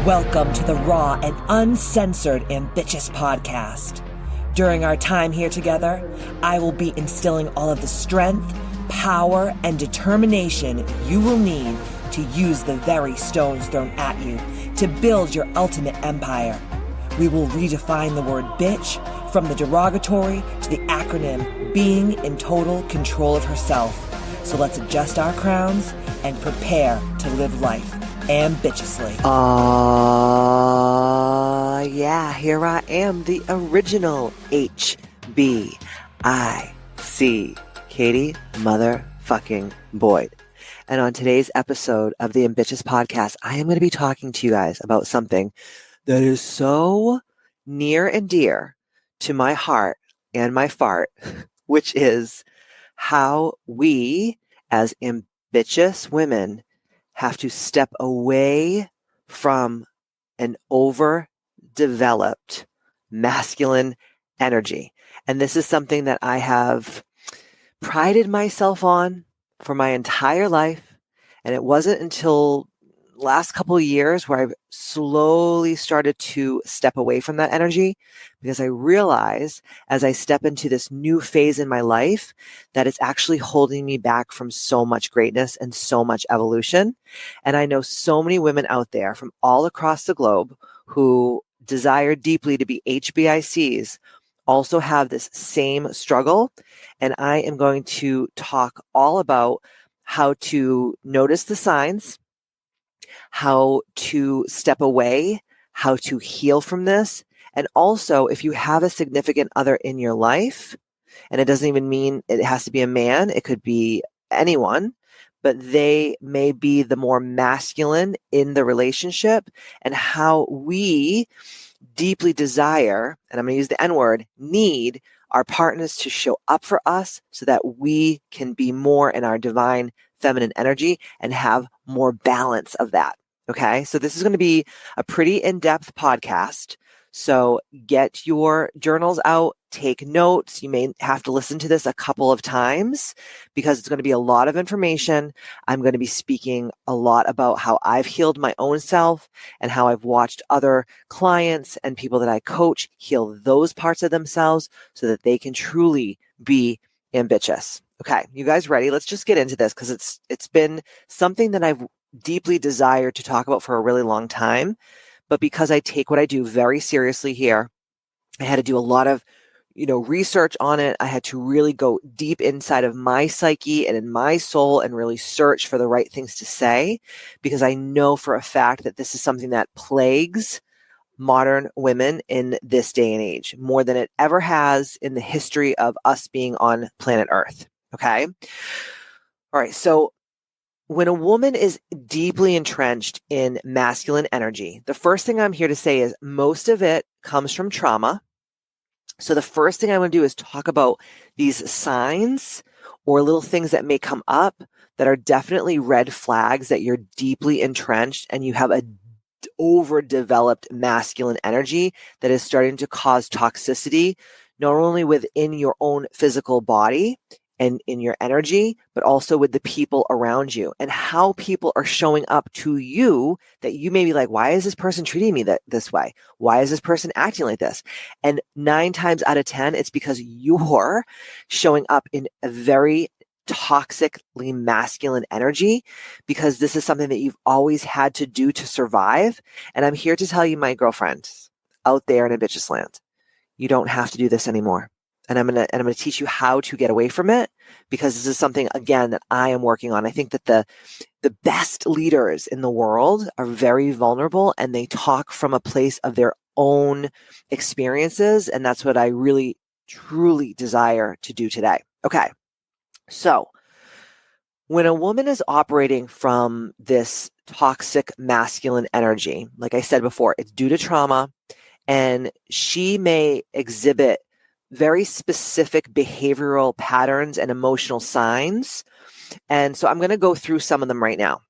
Welcome to the raw and uncensored Ambitchious Podcast. During our time here together, I will be instilling all of the strength, power, and determination you will need to use the very stones thrown at you to build your ultimate empire. We will redefine the word bitch from the derogatory to the acronym being in total control of herself. So let's adjust our crowns and prepare to live life ambitiously. Yeah, here I am, the original HBIC, Katie motherfucking Boyd. And on today's episode of the Ambitchious Podcast, I am going to be talking to you guys about something that is so near and dear to my heart and my fart, which is how we as ambitious women have to step away from an overdeveloped masculine energy. And this is something that I have prided myself on for my entire life. And it wasn't until last couple of years where I've slowly started to step away from that energy, because I realize as I step into this new phase in my life that it's actually holding me back from so much greatness and so much evolution. And I know so many women out there from all across the globe who desire deeply to be HBICs also have this same struggle. And I am going to talk all about how to notice the signs, how to step away, how to heal from this. And also, if you have a significant other in your life, and it doesn't even mean it has to be a man, it could be anyone, but they may be the more masculine in the relationship, and how we deeply desire, and I'm going to use the N word, need our partners to show up for us so that we can be more in our divine feminine energy and have more balance of that. Okay. So this is going to be a pretty in-depth podcast. So get your journals out, take notes. You may have to listen to this a couple of times because it's going to be a lot of information. I'm going to be speaking a lot about how I've healed my own self and how I've watched other clients and people that I coach heal those parts of themselves so that they can truly be ambitious. Okay, you guys ready? Let's just get into this because it's been something that I've deeply desired to talk about for a really long time. But because I take what I do very seriously here, I had to do a lot of, research on it. I had to really go deep inside of my psyche and in my soul and really search for the right things to say, because I know for a fact that this is something that plagues modern women in this day and age more than it ever has in the history of us being on planet Earth. Okay. All right. So when a woman is deeply entrenched in masculine energy, the first thing I'm here to say is most of it comes from trauma. So the first thing I want to do is talk about these signs or little things that may come up that are definitely red flags that you're deeply entrenched and you have a overdeveloped masculine energy that is starting to cause toxicity, not only within your own physical body and in your energy, but also with the people around you and how people are showing up to you that you may be like, why is this person treating me this way? Why is this person acting like this? And 9 times out of 10, it's because you're showing up in a very toxically masculine energy, because this is something that you've always had to do to survive. And I'm here to tell you, my girlfriends out there in Ambitchious land, you don't have to do this anymore. And I'm going to teach you how to get away from it, because this is something, again, that I am working on. I think that the best leaders in the world are very vulnerable and they talk from a place of their own experiences. And that's what I really, truly desire to do today. Okay. So when a woman is operating from this toxic masculine energy, like I said before, it's due to trauma, and she may exhibit very specific behavioral patterns and emotional signs. And so I'm going to go through some of them right now.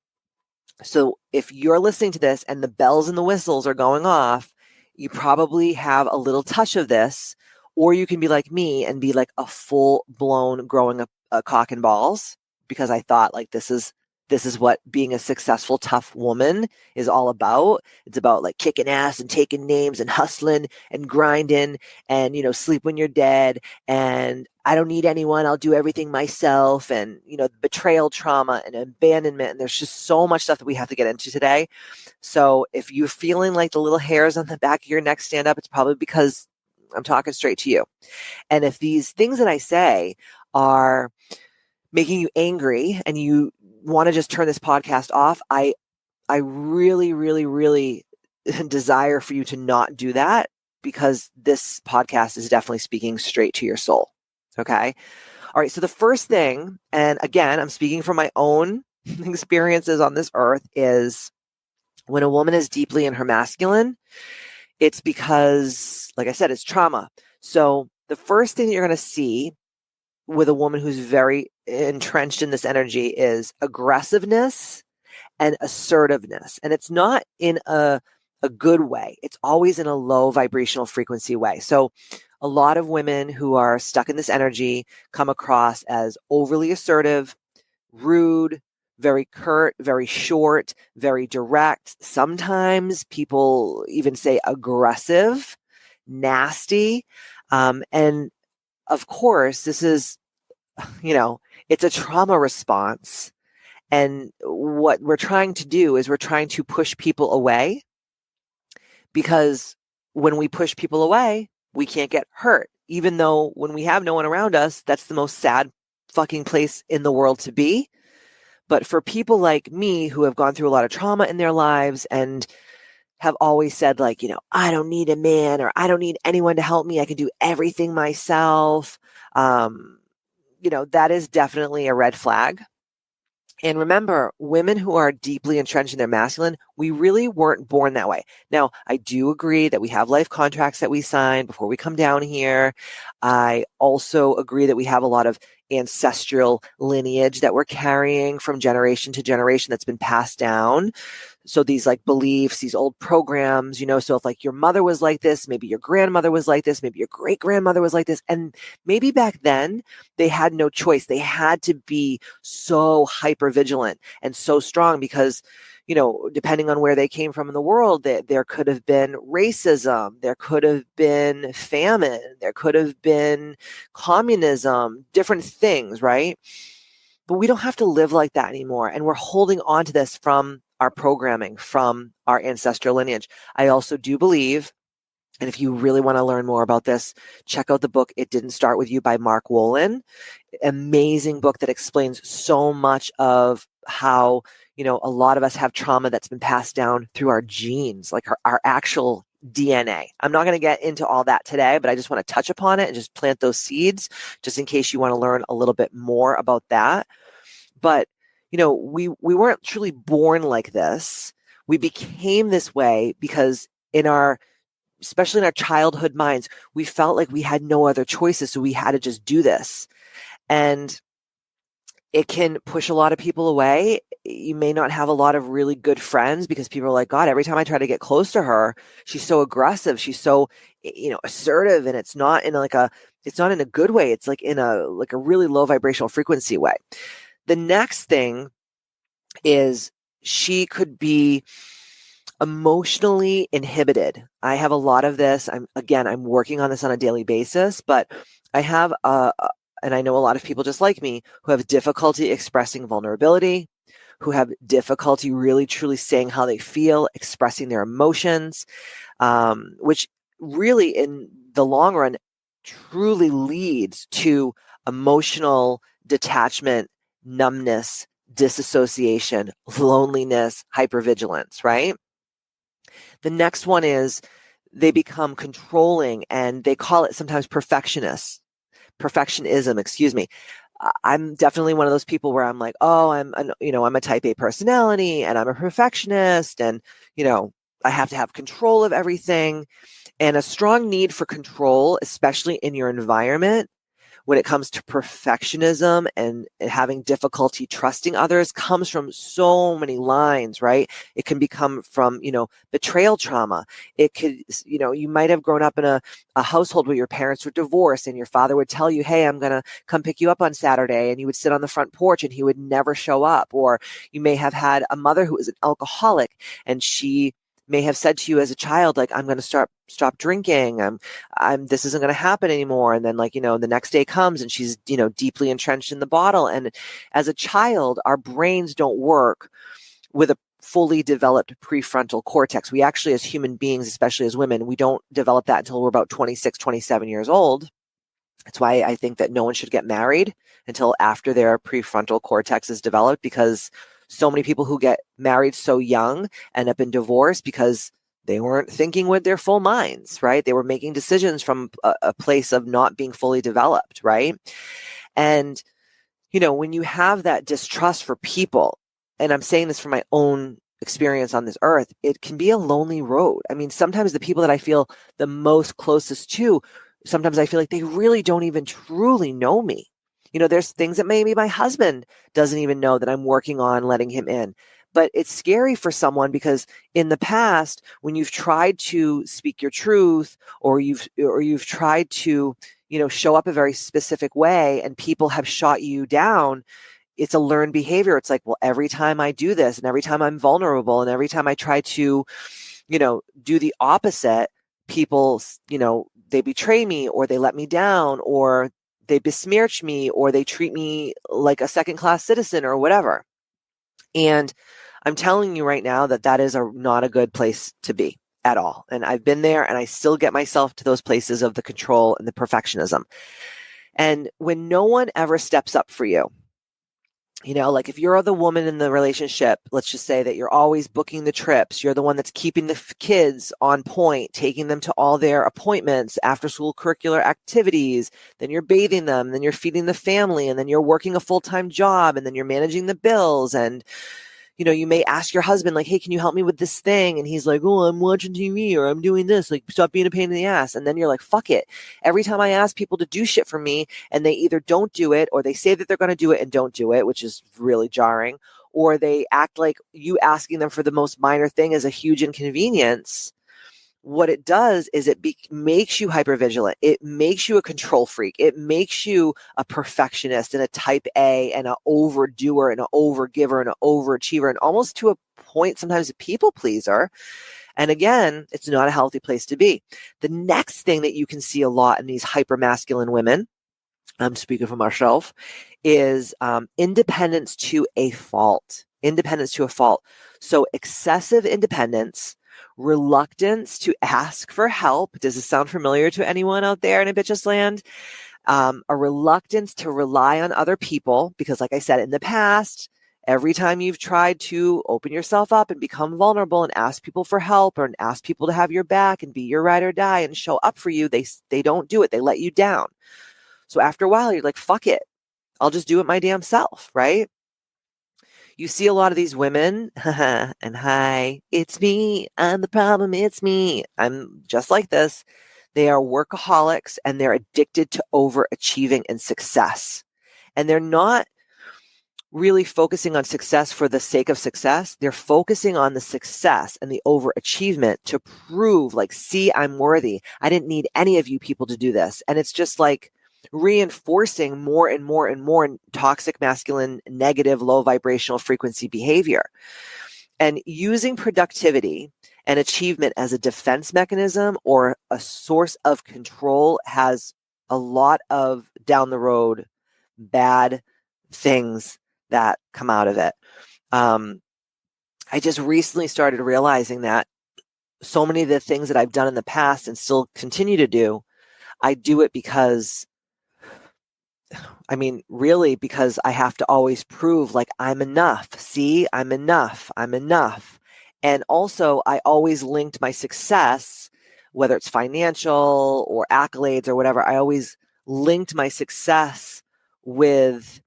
So if you're listening to this and the bells and the whistles are going off, you probably have a little touch of this, or you can be like me and be like a full blown growing up a cock and balls, because I thought like this is this is what being a successful, tough woman is all about. It's about like kicking ass and taking names and hustling and grinding and, sleep when you're dead. And I don't need anyone. I'll do everything myself. And, betrayal trauma and abandonment. And there's just so much stuff that we have to get into today. So if you're feeling like the little hairs on the back of your neck stand up, it's probably because I'm talking straight to you. And if these things that I say are making you angry and you want to just turn this podcast off, I really, really, really desire for you to not do that, because this podcast is definitely speaking straight to your soul. Okay. All right. So the first thing, and again, I'm speaking from my own experiences on this earth, is when a woman is deeply in her masculine, it's because, like I said, it's trauma. So the first thing that you're going to see with a woman who's very entrenched in this energy is aggressiveness and assertiveness. And it's not in a good way. It's always in a low vibrational frequency way. So a lot of women who are stuck in this energy come across as overly assertive, rude, very curt, very short, very direct. Sometimes people even say aggressive, nasty. And of course, this is, it's a trauma response. And what we're trying to do is we're trying to push people away, because when we push people away, we can't get hurt. Even though when we have no one around us, that's the most sad fucking place in the world to be. But for people like me who have gone through a lot of trauma in their lives and have always said, like, I don't need a man, or I don't need anyone to help me. I can do everything myself. That is definitely a red flag. And remember, women who are deeply entrenched in their masculine, we really weren't born that way. Now, I do agree that we have life contracts that we sign before we come down here. I also agree that we have a lot of ancestral lineage that we're carrying from generation to generation that's been passed down. So these like beliefs, these old programs, so if like your mother was like this, maybe your grandmother was like this, maybe your great grandmother was like this. And maybe back then they had no choice. They had to be so hyper vigilant and so strong because, depending on where they came from in the world, there could have been racism, there could have been famine, there could have been communism, different things, right? But we don't have to live like that anymore. And we're holding on to this from our programming, from our ancestral lineage. I also do believe, and if you really want to learn more about this, check out the book, It Didn't Start With You by Mark Wolin. Amazing book that explains so much of how, a lot of us have trauma that's been passed down through our genes, like our actual DNA. I'm not going to get into all that today, but I just want to touch upon it and just plant those seeds just in case you want to learn a little bit more about that. But, we weren't truly born like this. We became this way because especially in our childhood minds, we felt like we had no other choices. So we had to just do this. And it can push a lot of people away. You may not have a lot of really good friends because people are like, God, every time I try to get close to her, she's so aggressive. She's so, assertive. And it's not in a good way. It's like in a really low vibrational frequency way. The next thing is she could be emotionally inhibited. I have a lot of this. I'm working on this on a daily basis, but I have and I know a lot of people just like me who have difficulty expressing vulnerability, who have difficulty really truly saying how they feel, expressing their emotions, which really in the long run truly leads to emotional detachment, numbness, disassociation, loneliness, hypervigilance, right? The next one is they become controlling, and they call it sometimes perfectionism, excuse me. I'm definitely one of those people where I'm like, oh, I'm a type A personality and I'm a perfectionist, and, I have to have control of everything. And a strong need for control, especially in your environment, when it comes to perfectionism and having difficulty trusting others comes from so many lines, right? It can become from, betrayal trauma. It could, you might have grown up in a household where your parents were divorced and your father would tell you, hey, I'm going to come pick you up on Saturday. And you would sit on the front porch and he would never show up. Or you may have had a mother who was an alcoholic and she may have said to you as a child, like, I'm going to stop drinking. This isn't going to happen anymore. And then the next day comes and she's, deeply entrenched in the bottle. And as a child, our brains don't work with a fully developed prefrontal cortex. We actually, as human beings, especially as women, we don't develop that until we're about 26, 27 years old. That's why I think that no one should get married until after their prefrontal cortex is developed, because so many people who get married so young end up in divorce because they weren't thinking with their full minds, right? They were making decisions from a place of not being fully developed, right? And, when you have that distrust for people, and I'm saying this from my own experience on this earth, it can be a lonely road. I mean, sometimes the people that I feel the most closest to, sometimes I feel like they really don't even truly know me. There's things that maybe my husband doesn't even know that I'm working on letting him in. But it's scary for someone because in the past, when you've tried to speak your truth or you've tried to, show up a very specific way and people have shot you down, it's a learned behavior. It's like, well, every time I do this and every time I'm vulnerable and every time I try to, do the opposite, people, they betray me or they let me down or they besmirch me or they treat me like a second-class citizen or whatever. And I'm telling you right now that is not a good place to be at all. And I've been there and I still get myself to those places of the control and the perfectionism. And when no one ever steps up for you, like if you're the woman in the relationship, let's just say that you're always booking the trips. You're the one that's keeping the kids on point, taking them to all their appointments, after school curricular activities. Then you're bathing them, then you're feeding the family, and then you're working a full-time job, and then you're managing the bills. And, you may ask your husband, like, hey, can you help me with this thing? And he's like, oh, I'm watching TV or I'm doing this. Like, stop being a pain in the ass. And then you're like, fuck it. Every time I ask people to do shit for me and they either don't do it or they say that they're going to do it and don't do it, which is really jarring, or they act like you asking them for the most minor thing is a huge inconvenience. What it does is it makes you hypervigilant. It makes you a control freak. It makes you a perfectionist and a type A and an overdoer and an overgiver and an overachiever and almost to a point sometimes a people pleaser. And again, it's not a healthy place to be. The next thing that you can see a lot in these hypermasculine women, I'm speaking for myself, is independence to a fault. Independence to a fault. So excessive independence, reluctance to ask for help. Does this sound familiar to anyone out there in Ambitchious land? A reluctance to rely on other people, because like I said, in the past, every time you've tried to open yourself up and become vulnerable and ask people for help or ask people to have your back and be your ride or die and show up for you, they don't do it. They let you down. So after a while, you're like, fuck it. I'll just do it my damn self, right? You see a lot of these women, and hi, it's me. I'm the problem. It's me. I'm just like this. They are workaholics and they're addicted to overachieving and success. And they're not really focusing on success for the sake of success. They're focusing on the success and the overachievement to prove, like, see, I'm worthy. I didn't need any of you people to do this. And it's just like reinforcing more and more and more toxic, masculine, negative, low vibrational frequency behavior. And using productivity and achievement as a defense mechanism or a source of control has a lot of down the road bad things that come out of it. I just recently started realizing that so many of the things that I've done in the past and still continue to do, I do it because I have to always prove like I'm enough. See, I'm enough. I'm enough. And also I always linked my success, whether it's financial or accolades or whatever, I always linked my success with,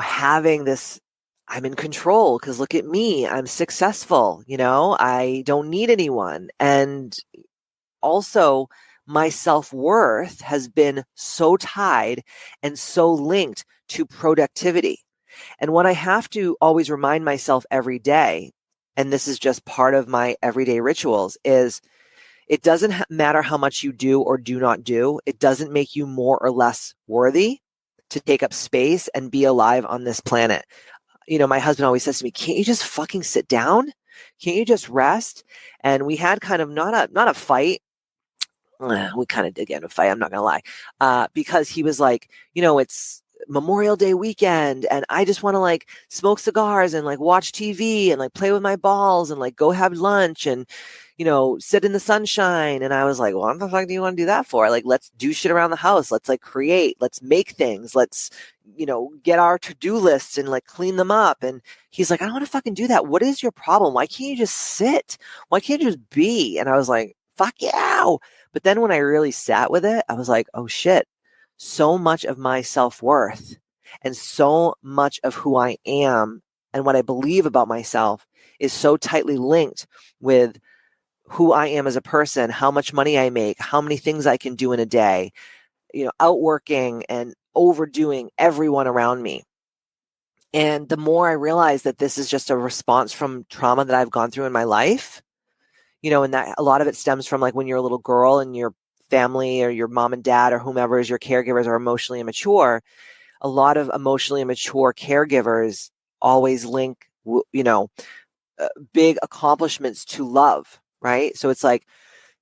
having this, I'm in control because look at me, I'm successful, I don't need anyone. And also my self-worth has been so tied and so linked to productivity. And what I have to always remind myself every day, and this is just part of my everyday rituals, is it doesn't matter how much you do or do not do. It doesn't make you more or less worthy to take up space and be alive on this planet. You know, my husband always says to me, can't you just fucking sit down? Can't you just rest? And we had kind of not a fight. We kind of did get in a fight, I'm not going to lie. Because he was like, you know, it's Memorial Day weekend and I just want to like smoke cigars and like watch TV and like play with my balls and like go have lunch and, you know, sit in the sunshine. And I was like, well, what the fuck do you want to do that for? Like, let's do shit around the house. Let's like create, let's make things. Let's, you know, get our to-do lists and like clean them up. And he's like, I don't want to fucking do that. What is your problem? Why can't you just sit? Why can't you just be? And I was like, fuck yeah. But then when I really sat with it, I was like, oh shit. So much of my self-worth and so much of who I am and what I believe about myself is so tightly linked with who I am as a person, how much money I make, how many things I can do in a day, you know, outworking and overdoing everyone around me. And the more I realize that this is just a response from trauma that I've gone through in my life, you know, and that a lot of it stems from like when you're a little girl and you're family or your mom and dad or whomever is your caregivers are emotionally immature. A lot of emotionally immature caregivers always link, you know, big accomplishments to love, right? So it's like,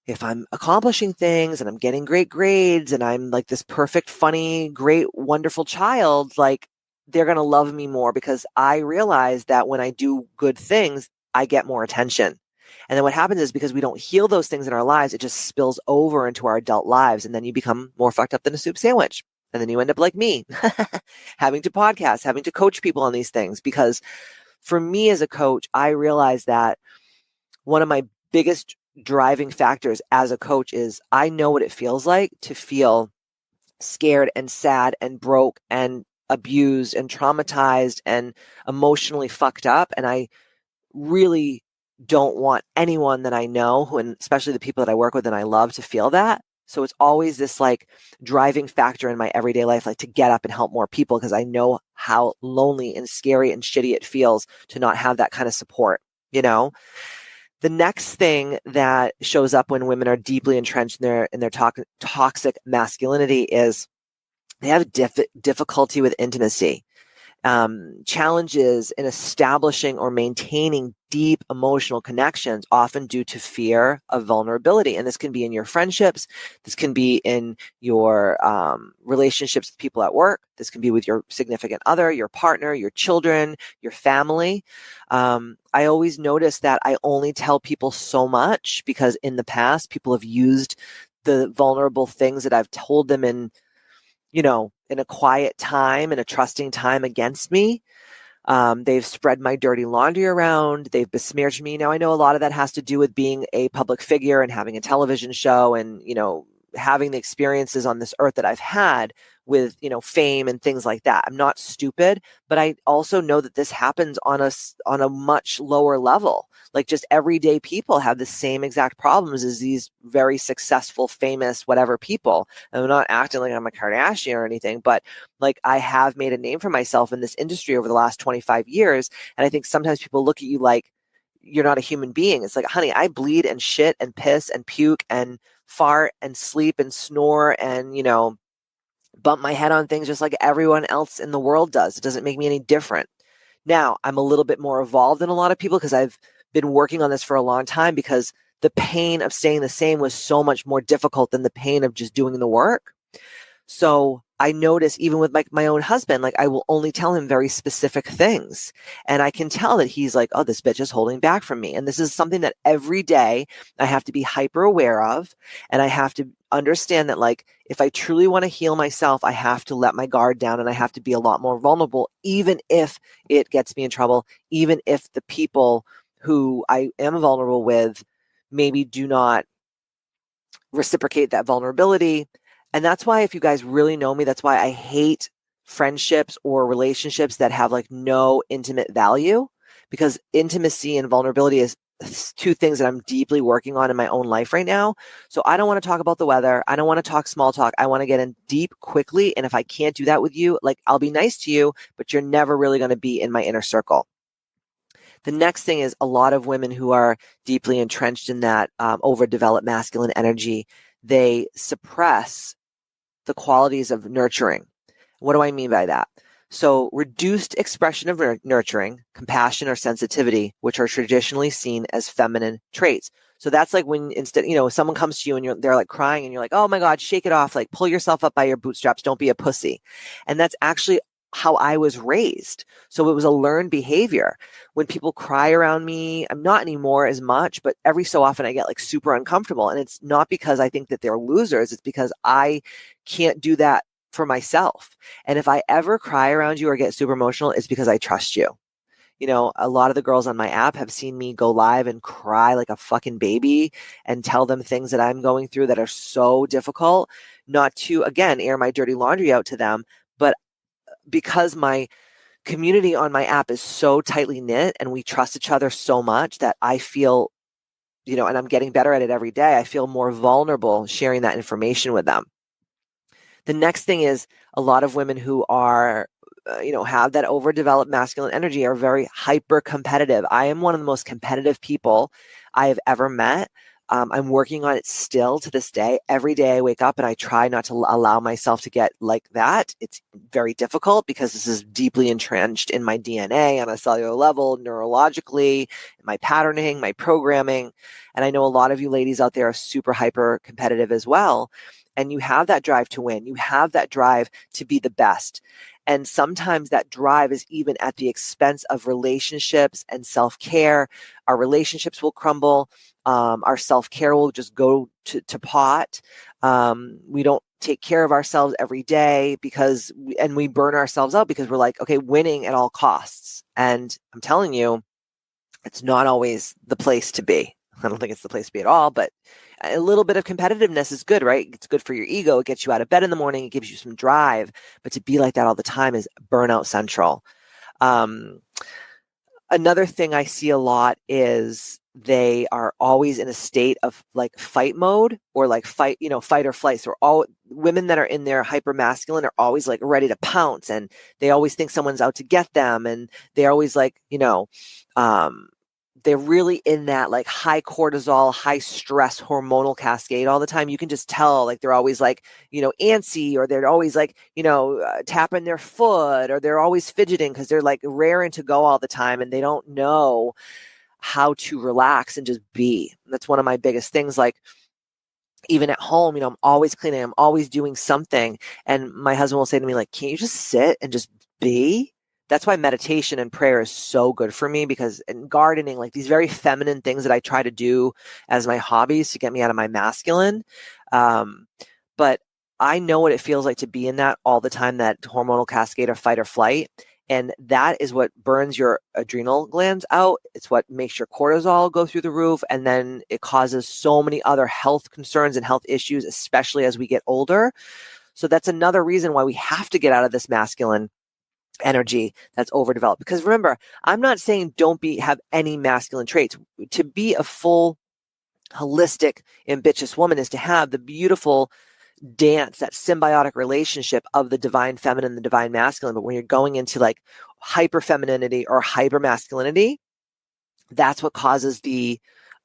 if I'm accomplishing things and I'm getting great grades and I'm like this perfect, funny, great, wonderful child, like they're going to love me more because I realize that when I do good things, I get more attention. And then what happens is because we don't heal those things in our lives, it just spills over into our adult lives. And then you become more fucked up than a soup sandwich. And then you end up like me, having to podcast, having to coach people on these things. Because for me as a coach, I realize that one of my biggest driving factors as a coach is I know what it feels like to feel scared and sad and broke and abused and traumatized and emotionally fucked up. And I really don't want anyone that I know, who, and especially the people that I work with and I love, to feel that. So it's always this like driving factor in my everyday life, like to get up and help more people because I know how lonely and scary and shitty it feels to not have that kind of support, you know? The next thing that shows up when women are deeply entrenched in their toxic masculinity is they have difficulty with intimacy. Challenges in establishing or maintaining deep emotional connections, often due to fear of vulnerability. And this can be in your friendships. This can be in your relationships with people at work. This can be with your significant other, your partner, your children, your family. I always notice that I only tell people so much because in the past, people have used the vulnerable things that I've told them in, you know, in a quiet time, in a trusting time against me. They've spread my dirty laundry around. They've besmirched me. Now, I know a lot of that has to do with being a public figure and having a television show and, you know, having the experiences on this earth that I've had with, you know, fame and things like that. I'm not stupid, but I also know that this happens on a much lower level. Like just everyday people have the same exact problems as these very successful, famous, whatever people. And I'm not acting like I'm a Kardashian or anything, but like I have made a name for myself in this industry over the last 25 years. And I think sometimes people look at you like you're not a human being. It's like, honey, I bleed and shit and piss and puke and fart and sleep and snore and, you know, bump my head on things just like everyone else in the world does. It doesn't make me any different. Now, I'm a little bit more evolved than a lot of people because I've been working on this for a long time because the pain of staying the same was so much more difficult than the pain of just doing the work. So I notice even with my own husband, like I will only tell him very specific things. And I can tell that he's like, oh, this bitch is holding back from me. And this is something that every day I have to be hyper aware of. And I have to understand that like, if I truly want to heal myself, I have to let my guard down and I have to be a lot more vulnerable, even if it gets me in trouble, even if the people who I am vulnerable with maybe do not reciprocate that vulnerability. And that's why, if you guys really know me, that's why I hate friendships or relationships that have like no intimate value, because intimacy and vulnerability is two things that I'm deeply working on in my own life right now. So I don't want to talk about the weather. I don't want to talk small talk. I want to get in deep quickly. And if I can't do that with you, like, I'll be nice to you, but you're never really going to be in my inner circle. The next thing is a lot of women who are deeply entrenched in that overdeveloped masculine energy, they suppress the qualities of nurturing. What do I mean by that? So reduced expression of nurturing, compassion, or sensitivity, which are traditionally seen as feminine traits. So that's like when instead, someone comes to you and they're like crying and you're like, oh my God, shake it off. Like, pull yourself up by your bootstraps. Don't be a pussy. And that's actually how I was raised. So it was a learned behavior. When people cry around me, I'm not anymore as much, but every so often I get like super uncomfortable. And it's not because I think that they're losers. It's because I can't do that for myself. And if I ever cry around you or get super emotional, it's because I trust you. A lot of the girls on my app have seen me go live and cry like a fucking baby and tell them things that I'm going through that are so difficult, not to, again, air my dirty laundry out to them, but because my community on my app is so tightly knit and we trust each other so much that I feel, and I'm getting better at it every day, I feel more vulnerable sharing that information with them. The next thing is a lot of women who are, have that overdeveloped masculine energy are very hyper competitive. I am one of the most competitive people I have ever met. I'm working on it still to this day. Every day I wake up and I try not to allow myself to get like that. It's very difficult because this is deeply entrenched in my DNA on a cellular level, neurologically, my patterning, my programming. And I know a lot of you ladies out there are super hyper competitive as well. And you have that drive to win. You have that drive to be the best. And sometimes that drive is even at the expense of relationships and self-care. Our relationships will crumble. Our self-care will just go to pot. We don't take care of ourselves every day and we burn ourselves out because we're like, okay, winning at all costs. And I'm telling you, it's not always the place to be. I don't think it's the place to be at all, but a little bit of competitiveness is good, right? It's good for your ego. It gets you out of bed in the morning. It gives you some drive. But to be like that all the time is burnout central. Another thing I see a lot is they are always in a state of like fight mode or like fight or flight. So all women that are in their hyper masculine are always like ready to pounce, and they always think someone's out to get them. And they're always like, they're really in that like high cortisol, high stress hormonal cascade all the time. You can just tell, like, they're always like, antsy, or they're always like, tapping their foot, or they're always fidgeting because they're like raring to go all the time and they don't know how to relax and just be. And that's one of my biggest things. Like, even at home, I'm always cleaning, I'm always doing something. And my husband will say to me, like, can't you just sit and just be? That's why meditation and prayer is so good for me, because in gardening, like these very feminine things that I try to do as my hobbies to get me out of my masculine. But I know what it feels like to be in that all the time, that hormonal cascade of fight or flight. And that is what burns your adrenal glands out. It's what makes your cortisol go through the roof. And then it causes so many other health concerns and health issues, especially as we get older. So that's another reason why we have to get out of this masculine energy that's overdeveloped. Because remember, I'm not saying don't have any masculine traits. To be a full, holistic, ambitious woman is to have the beautiful dance, that symbiotic relationship of the divine feminine and the divine masculine. But when you're going into like hyper femininity or hyper masculinity, that's what causes the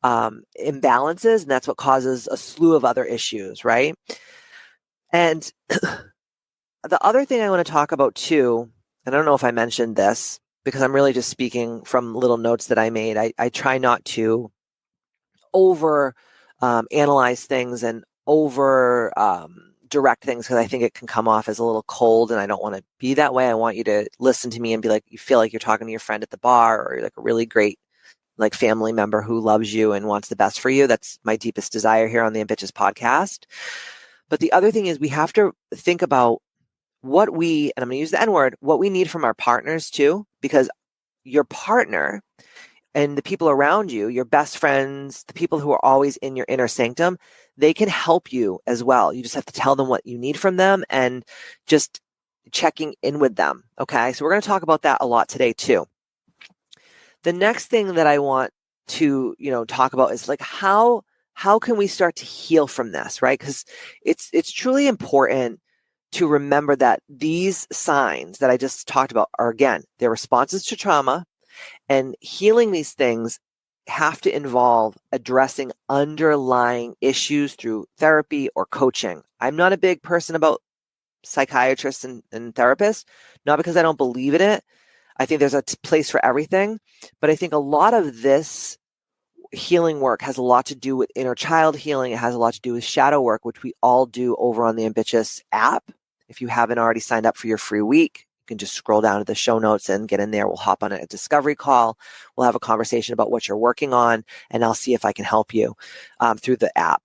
imbalances, and that's what causes a slew of other issues, right? And the other thing I want to talk about too, and I don't know if I mentioned this because I'm really just speaking from little notes that I made. I try not to over analyze things and over direct things, because I think it can come off as a little cold, and I don't want to be that way. I want you to listen to me and be like, you feel like you're talking to your friend at the bar, or like a really great like family member who loves you and wants the best for you. That's my deepest desire here on the Ambitchious Podcast. But the other thing is we have to think about what and I'm going to use the N word, what we need from our partners too, because your partner and the people around you, your best friends, the people who are always in your inner sanctum, they can help you as well. You just have to tell them what you need from them and just checking in with them. Okay. So we're going to talk about that a lot today too. The next thing that I want to, talk about is like, how can we start to heal from this, right? Because it's truly important to remember that these signs that I just talked about are, again, they're responses to trauma, and healing these things have to involve addressing underlying issues through therapy or coaching. I'm not a big person about psychiatrists and therapists, not because I don't believe in it. I think there's a place for everything, but I think a lot of this healing work has a lot to do with inner child healing. It has a lot to do with shadow work, which we all do over on the Ambitchious app. If you haven't already signed up for your free week, you can just scroll down to the show notes and get in there. We'll hop on a discovery call. We'll have a conversation about what you're working on, and I'll see if I can help you through the app.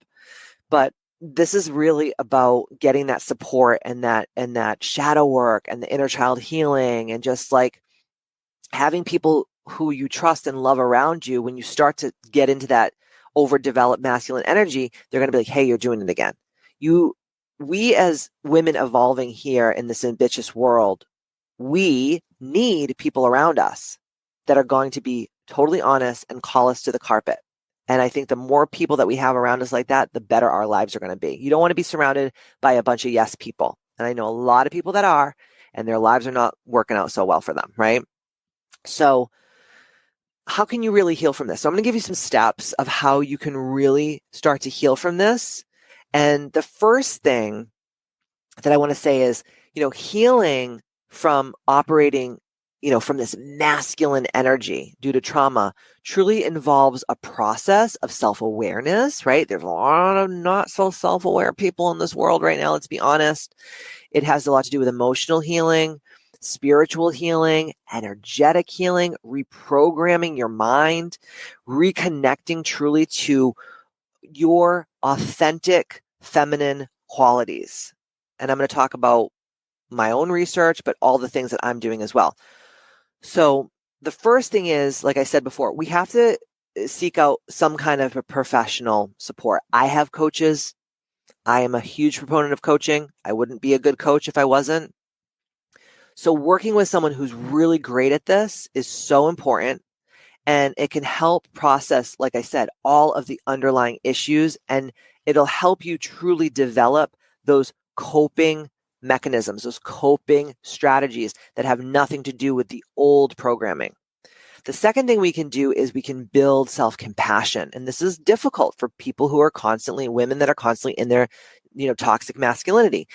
But this is really about getting that support and that shadow work and the inner child healing, and just like having people who you trust and love around you. When you start to get into that overdeveloped masculine energy, they're going to be like, hey, you're doing it again. We as women evolving here in this ambitious world, we need people around us that are going to be totally honest and call us to the carpet. And I think the more people that we have around us like that, the better our lives are going to be. You don't want to be surrounded by a bunch of yes people. And I know a lot of people that are, and their lives are not working out so well for them, right? So how can you really heal from this? So I'm going to give you some steps of how you can really start to heal from this. And the first thing that I want to say is, healing from operating, from this masculine energy due to trauma truly involves a process of self-awareness, right? There's a lot of not so self-aware people in this world right now, let's be honest. It has a lot to do with emotional healing, spiritual healing, energetic healing, reprogramming your mind, reconnecting truly to your authentic feminine qualities. And I'm going to talk about my own research, but all the things that I'm doing as well. So the first thing is, like I said before, we have to seek out some kind of a professional support. I have coaches. I am a huge proponent of coaching. I wouldn't be a good coach if I wasn't. So working with someone who's really great at this is so important, and it can help process, like I said, all of the underlying issues, and it'll help you truly develop those coping mechanisms, those coping strategies that have nothing to do with the old programming. The second thing we can do is we can build self-compassion. And this is difficult for people who are women that are constantly in their, toxic masculinity.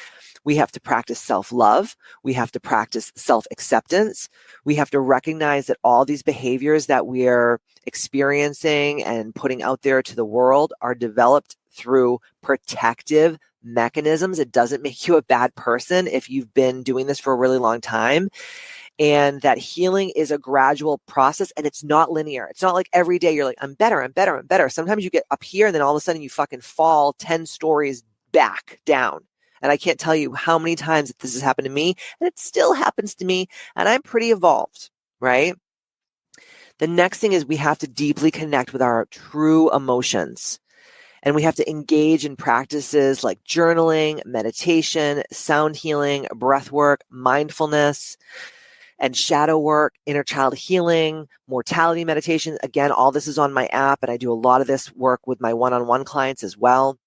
We have to practice self-love. We have to practice self-acceptance. We have to recognize that all these behaviors that we're experiencing and putting out there to the world are developed through protective mechanisms. It doesn't make you a bad person if you've been doing this for a really long time. And that healing is a gradual process, and it's not linear. It's not like every day you're like, I'm better, I'm better, I'm better. Sometimes you get up here and then all of a sudden you fucking fall 10 stories back down. And I can't tell you how many times this has happened to me, and it still happens to me, and I'm pretty evolved, right? The next thing is we have to deeply connect with our true emotions. And we have to engage in practices like journaling, meditation, sound healing, breath work, mindfulness, and shadow work, inner child healing, mortality meditation. Again, all this is on my app, and I do a lot of this work with my one-on-one clients as well.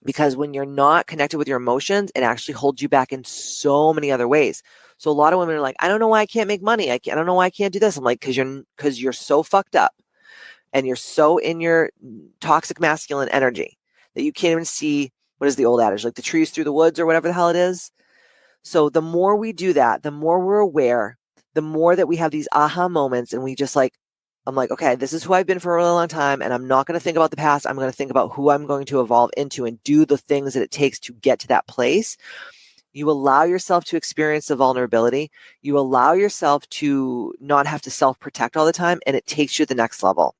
Because when you're not connected with your emotions, it actually holds you back in so many other ways. So a lot of women are like, I don't know why I can't make money. I don't know why I can't do this. I'm like, because you're so fucked up. And you're so in your toxic masculine energy that you can't even see, what is the old adage, like the trees through the woods or whatever the hell it is. So the more we do that, the more we're aware, the more that we have these aha moments, and we just like, I'm like, okay, this is who I've been for a really long time, and I'm not going to think about the past. I'm going to think about who I'm going to evolve into and do the things that it takes to get to that place. You allow yourself to experience the vulnerability. You allow yourself to not have to self-protect all the time, and it takes you to the next level.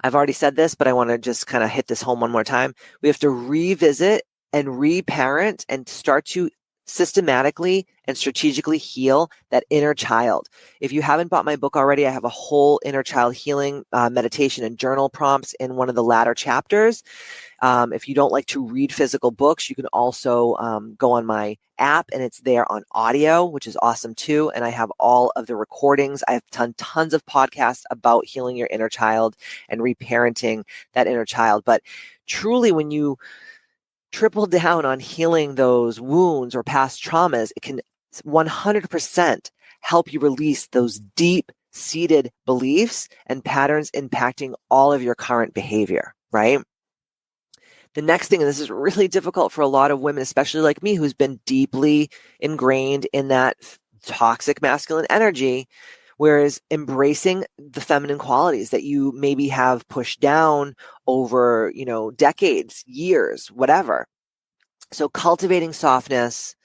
I've already said this, but I want to just kind of hit this home one more time. We have to revisit and reparent and start to systematically and strategically heal that inner child. If you haven't bought my book already, I have a whole inner child healing meditation and journal prompts in one of the latter chapters. If you don't like to read physical books, you can also go on my app and it's there on audio, which is awesome too. And I have all of the recordings. I have tons of podcasts about healing your inner child and reparenting that inner child. But truly, when you triple down on healing those wounds or past traumas, it can 100% help you release those deep-seated beliefs and patterns impacting all of your current behavior, right? The next thing, and this is really difficult for a lot of women, especially like me, who's been deeply ingrained in that toxic masculine energy, whereas embracing the feminine qualities that you maybe have pushed down over, decades, years, whatever. So cultivating softness,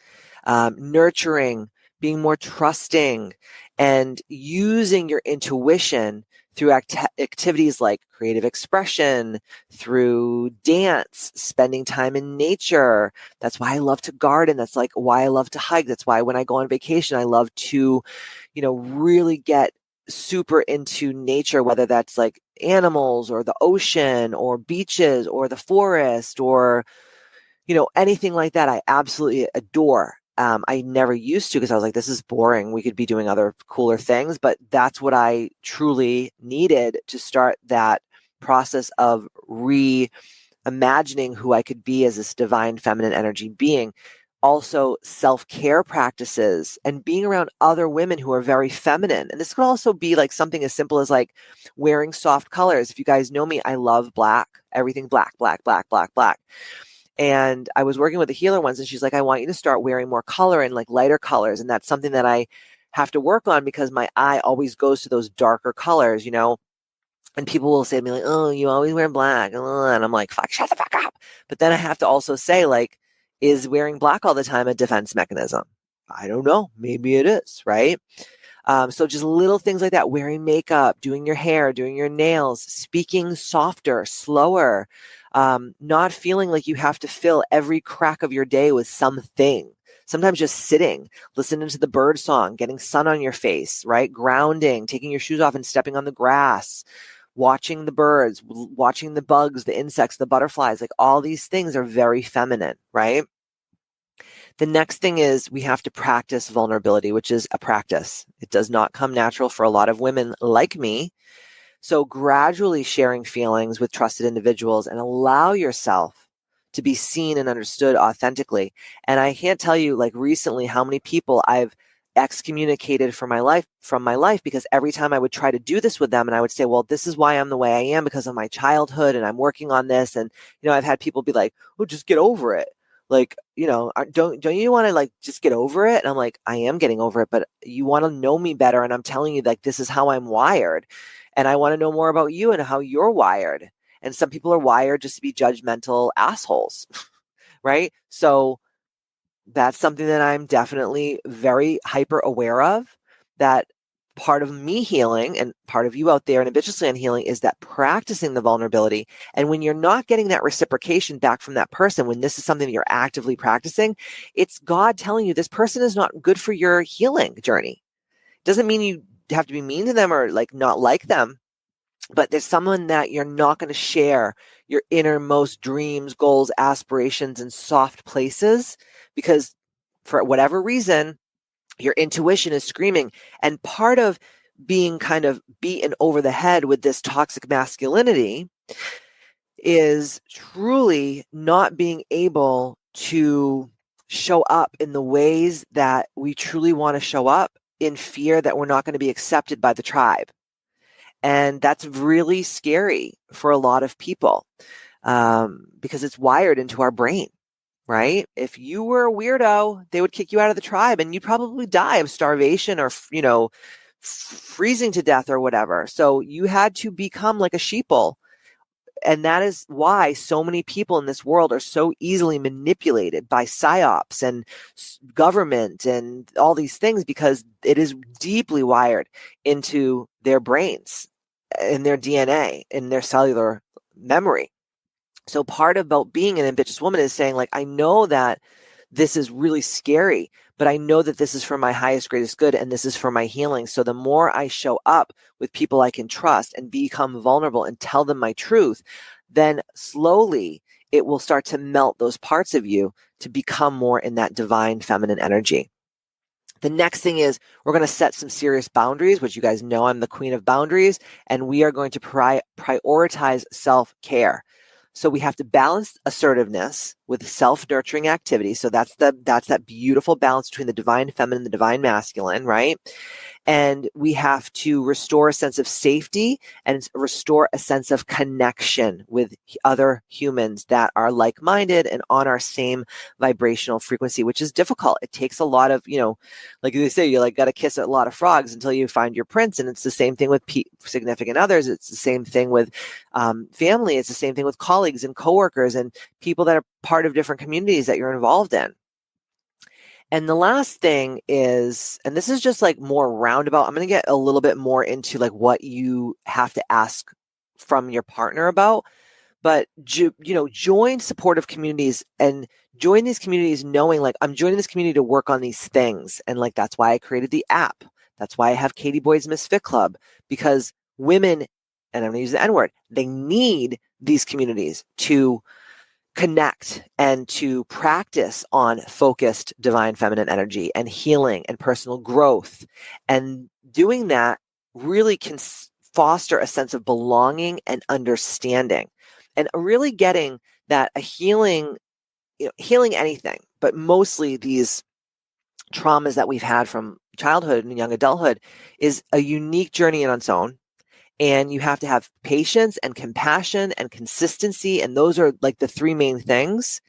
nurturing, being more trusting, and using your intuition through activities like creative expression, through dance, spending time in nature. That's why I love to garden. That's like why I love to hike. That's why when I go on vacation, I love to, really get super into nature, whether that's like animals or the ocean or beaches or the forest or, anything like that. I absolutely adore. I never used to because I was like, this is boring. We could be doing other cooler things, but that's what I truly needed to start that process of reimagining who I could be as this divine feminine energy being. Also, self-care practices and being around other women who are very feminine. And this could also be like something as simple as like wearing soft colors. If you guys know me, I love black, everything black, black, black, black, black. And I was working with a healer once and she's like, I want you to start wearing more color and like lighter colors. And that's something that I have to work on because my eye always goes to those darker colors, and people will say to me like, oh, you always wear black. And I'm like, fuck, shut the fuck up. But then I have to also say like, is wearing black all the time a defense mechanism? I don't know. Maybe it is, right? So just little things like that, wearing makeup, doing your hair, doing your nails, speaking softer, slower, not feeling like you have to fill every crack of your day with something. Sometimes just sitting, listening to the bird song, getting sun on your face, right? Grounding, taking your shoes off and stepping on the grass, watching the birds, watching the bugs, the insects, the butterflies, like all these things are very feminine, right? The next thing is we have to practice vulnerability, which is a practice. It does not come natural for a lot of women like me. So gradually sharing feelings with trusted individuals and allow yourself to be seen and understood authentically. And I can't tell you like recently how many people I've excommunicated from my life because every time I would try to do this with them and I would say, well, this is why I'm the way I am because of my childhood and I'm working on this. And, I've had people be like, oh, just get over it. Like, don't you want to like just get over it? And I'm like, I am getting over it, but you want to know me better. And I'm telling you like, this is how I'm wired. And I want to know more about you and how you're wired. And some people are wired just to be judgmental assholes, right? So that's something that I'm definitely very hyper aware of, that part of me healing and part of you out there in Ambitchious Land healing is that practicing the vulnerability. And when you're not getting that reciprocation back from that person, when this is something that you're actively practicing, it's God telling you this person is not good for your healing journey. Doesn't mean you have to be mean to them or like not like them, but there's someone that you're not going to share your innermost dreams, goals, aspirations, and soft places because for whatever reason, your intuition is screaming. And part of being kind of beaten over the head with this toxic masculinity is truly not being able to show up in the ways that we truly want to show up in fear that we're not going to be accepted by the tribe. And that's really scary for a lot of people because it's wired into our brain, right? If you were a weirdo, they would kick you out of the tribe and you'd probably die of starvation or, freezing to death or whatever. So you had to become like a sheeple. And that is why so many people in this world are so easily manipulated by psyops and government and all these things because it is deeply wired into their brains, in their DNA, in their cellular memory. So part about being an ambitious woman is saying like, I know that this is really scary, but I know that this is for my highest, greatest good, and this is for my healing. So the more I show up with people I can trust and become vulnerable and tell them my truth, then slowly it will start to melt those parts of you to become more in that divine feminine energy. The next thing is we're going to set some serious boundaries, which you guys know I'm the queen of boundaries, and we are going to prioritize self-care. So we have to balance assertiveness with self-nurturing activities. So that's that beautiful balance between the divine feminine and the divine masculine, right? And we have to restore a sense of safety and restore a sense of connection with other humans that are like-minded and on our same vibrational frequency, which is difficult. It takes a lot of, like they say, you got to kiss a lot of frogs until you find your prince. And it's the same thing with significant others. It's the same thing with family. It's the same thing with colleagues and coworkers and people that are part of different communities that you're involved in. And the last thing is, and this is just like more roundabout, I'm going to get a little bit more into like what you have to ask from your partner about, but join supportive communities and join these communities knowing like I'm joining this community to work on these things. And like, that's why I created the app. That's why I have Katie Boyd's Misfit Club, because women, and I'm going to use the N word, they need these communities to connect and to practice on focused divine feminine energy and healing and personal growth. And doing that really can foster a sense of belonging and understanding, and really getting that a healing anything, but mostly these traumas that we've had from childhood and young adulthood is a unique journey on its own. And you have to have patience and compassion and consistency. And those are like the three main things.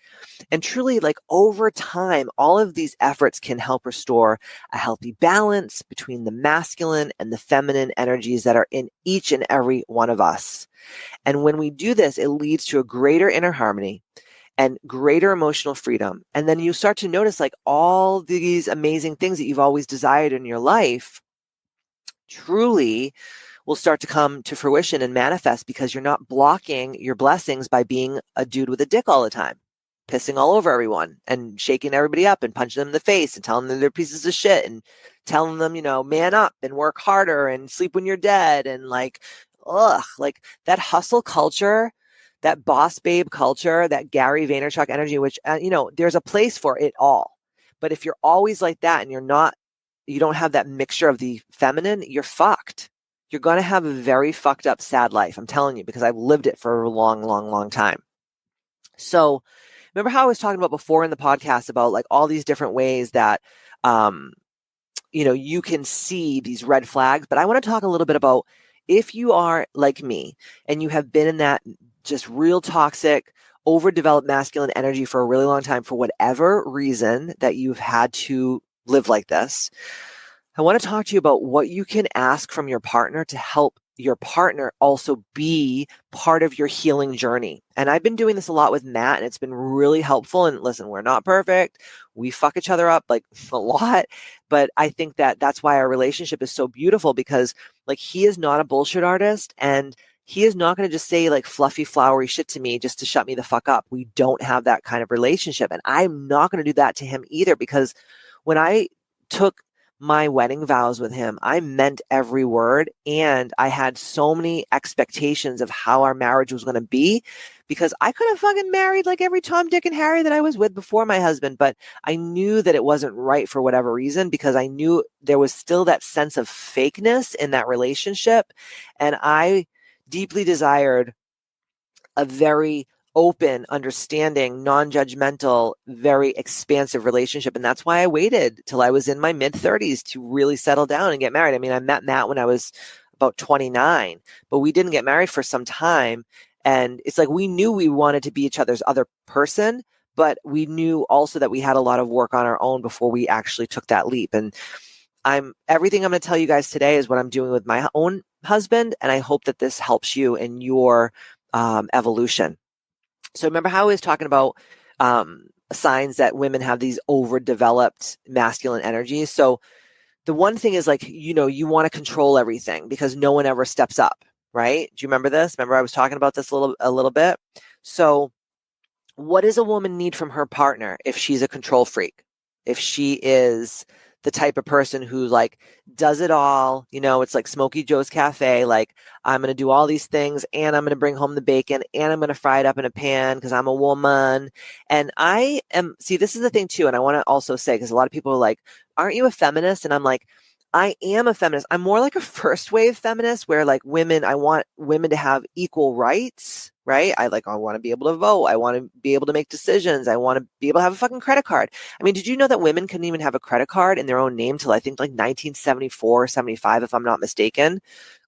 And truly, like over time, all of these efforts can help restore a healthy balance between the masculine and the feminine energies that are in each and every one of us. And when we do this, it leads to a greater inner harmony and greater emotional freedom. And then you start to notice like all these amazing things that you've always desired in your life truly will start to come to fruition and manifest, because you're not blocking your blessings by being a dude with a dick all the time, pissing all over everyone and shaking everybody up and punching them in the face and telling them they're pieces of shit and telling them, man up and work harder and sleep when you're dead. And like that hustle culture, that boss babe culture, that Gary Vaynerchuk energy, which, there's a place for it all. But if you're always like that and you don't have that mixture of the feminine, you're fucked. You're going to have a very fucked up, sad life. I'm telling you, because I've lived it for a long, long, long time. So remember how I was talking about before in the podcast about like all these different ways that, you can see these red flags. But I want to talk a little bit about if you are like me and you have been in that just real toxic, overdeveloped masculine energy for a really long time, for whatever reason that you've had to live like this, I want to talk to you about what you can ask from your partner to help your partner also be part of your healing journey. And I've been doing this a lot with Matt, and it's been really helpful. And listen, we're not perfect. We fuck each other up like a lot. But I think that that's why our relationship is so beautiful, because like he is not a bullshit artist, and he is not going to just say like fluffy, flowery shit to me just to shut me the fuck up. We don't have that kind of relationship. And I'm not going to do that to him either, because when I took my wedding vows with him, I meant every word. And I had so many expectations of how our marriage was going to be, because I could have fucking married like every Tom, Dick, and Harry that I was with before my husband. But I knew that it wasn't right for whatever reason, because I knew there was still that sense of fakeness in that relationship. And I deeply desired a very open, understanding, non-judgmental, very expansive relationship. And that's why I waited till I was in my mid-30s to really settle down and get married. I mean, I met Matt when I was about 29, but we didn't get married for some time. And it's like we knew we wanted to be each other's other person, but we knew also that we had a lot of work on our own before we actually took that leap. And everything I'm going to tell you guys today is what I'm doing with my own husband. And I hope that this helps you in your evolution. So remember how I was talking about signs that women have these overdeveloped masculine energies. So the one thing is like, you want to control everything because no one ever steps up, right? Do you remember this? Remember I was talking about this a little bit? So what does a woman need from her partner if she's a control freak? If she is the type of person who like does it all, it's like Smokey Joe's Cafe, like I'm going to do all these things and I'm going to bring home the bacon and I'm going to fry it up in a pan because I'm a woman. And this is the thing too. And I want to also say, because a lot of people are like, aren't you a feminist? And I'm like, I am a feminist. I'm more like a first wave feminist where like I want women to have equal rights, right? I want to be able to vote. I want to be able to make decisions. I want to be able to have a fucking credit card. I mean, did you know that women couldn't even have a credit card in their own name till I think like 1974 or 75, if I'm not mistaken?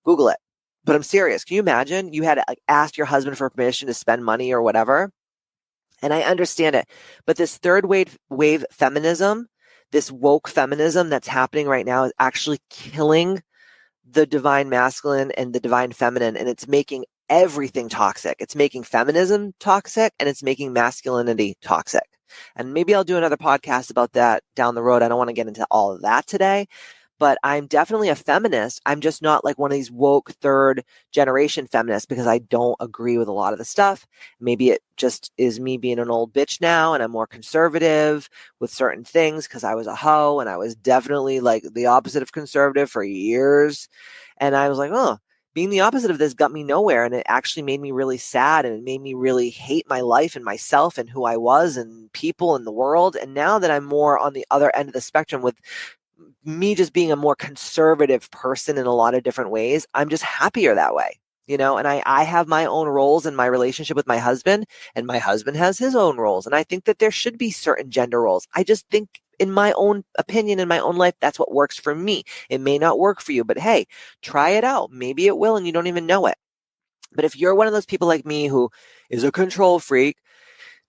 Google it. But I'm serious. Can you imagine? You had to like ask your husband for permission to spend money or whatever. And I understand it. But this third wave feminism, this woke feminism that's happening right now is actually killing the divine masculine and the divine feminine. And it's making everything toxic. It's making feminism toxic and it's making masculinity toxic. And maybe I'll do another podcast about that down the road. I don't want to get into all of that today. But I'm definitely a feminist. I'm just not like one of these woke third generation feminists because I don't agree with a lot of the stuff. Maybe it just is me being an old bitch now and I'm more conservative with certain things because I was a hoe and I was definitely like the opposite of conservative for years. And I was like, oh, being the opposite of this got me nowhere. And it actually made me really sad and it made me really hate my life and myself and who I was and people in the world. And now that I'm more on the other end of the spectrum with me just being a more conservative person in a lot of different ways, I'm just happier that way, and I have my own roles in my relationship with my husband and my husband has his own roles. And I think that there should be certain gender roles. I just think in my own opinion, in my own life, that's what works for me. It may not work for you, but hey, try it out. Maybe it will and you don't even know it. But if you're one of those people like me who is a control freak,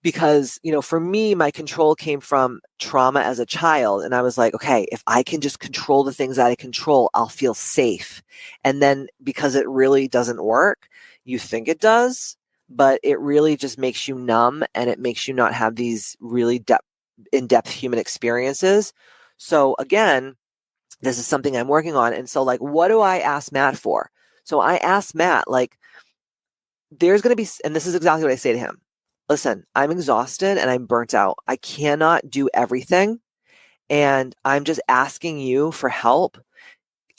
because, for me, my control came from trauma as a child. And I was like, okay, if I can just control the things that I control, I'll feel safe. And then because it really doesn't work, you think it does, but it really just makes you numb and it makes you not have these really in-depth human experiences. So again, this is something I'm working on. And so like, what do I ask Matt for? So I asked Matt, like, there's going to be, and this is exactly what I say to him. Listen, I'm exhausted and I'm burnt out. I cannot do everything. And I'm just asking you for help.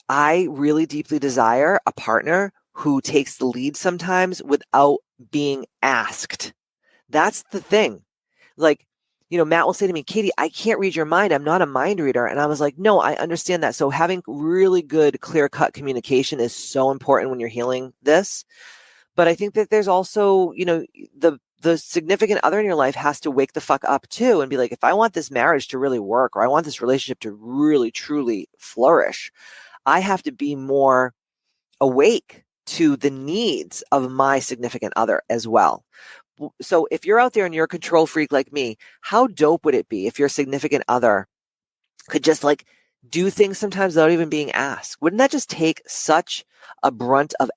I really deeply desire a partner who takes the lead sometimes without being asked. That's the thing. Like, Matt will say to me, Katie, I can't read your mind. I'm not a mind reader. And I was like, no, I understand that. So having really good, clear-cut communication is so important when you're healing this. But I think that there's also, the significant other in your life has to wake the fuck up too and be like, if I want this marriage to really work or I want this relationship to really, truly flourish, I have to be more awake to the needs of my significant other as well. So if you're out there and you're a control freak like me, how dope would it be if your significant other could just like do things sometimes without even being asked? Wouldn't that just take such a brunt of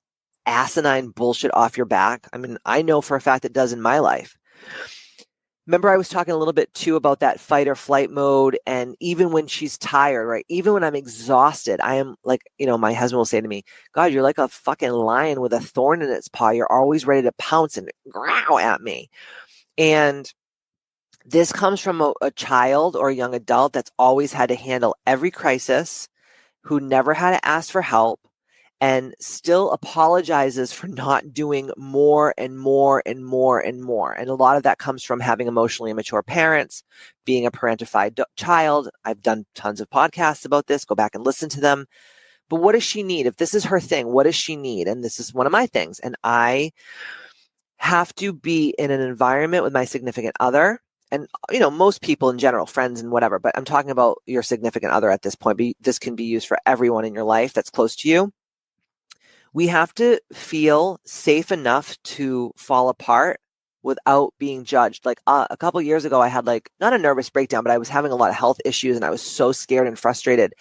asinine bullshit off your back? I mean, I know for a fact it does in my life. Remember, I was talking a little bit too about that fight or flight mode. And even when she's tired, right? Even when I'm exhausted, I am like, my husband will say to me, God, you're like a fucking lion with a thorn in its paw. You're always ready to pounce and growl at me. And this comes from a child or a young adult that's always had to handle every crisis, who never had to ask for help, and still apologizes for not doing more and more and more and more. And a lot of that comes from having emotionally immature parents, being a parentified child. I've done tons of podcasts about this. Go back and listen to them. But what does she need? If this is her thing, what does she need? And this is one of my things. And I have to be in an environment with my significant other. And, most people in general, friends and whatever, but I'm talking about your significant other at this point. But this can be used for everyone in your life that's close to you. We have to feel safe enough to fall apart without being judged. Like a couple years ago, I had like not a nervous breakdown, but I was having a lot of health issues and I was so scared and frustrated.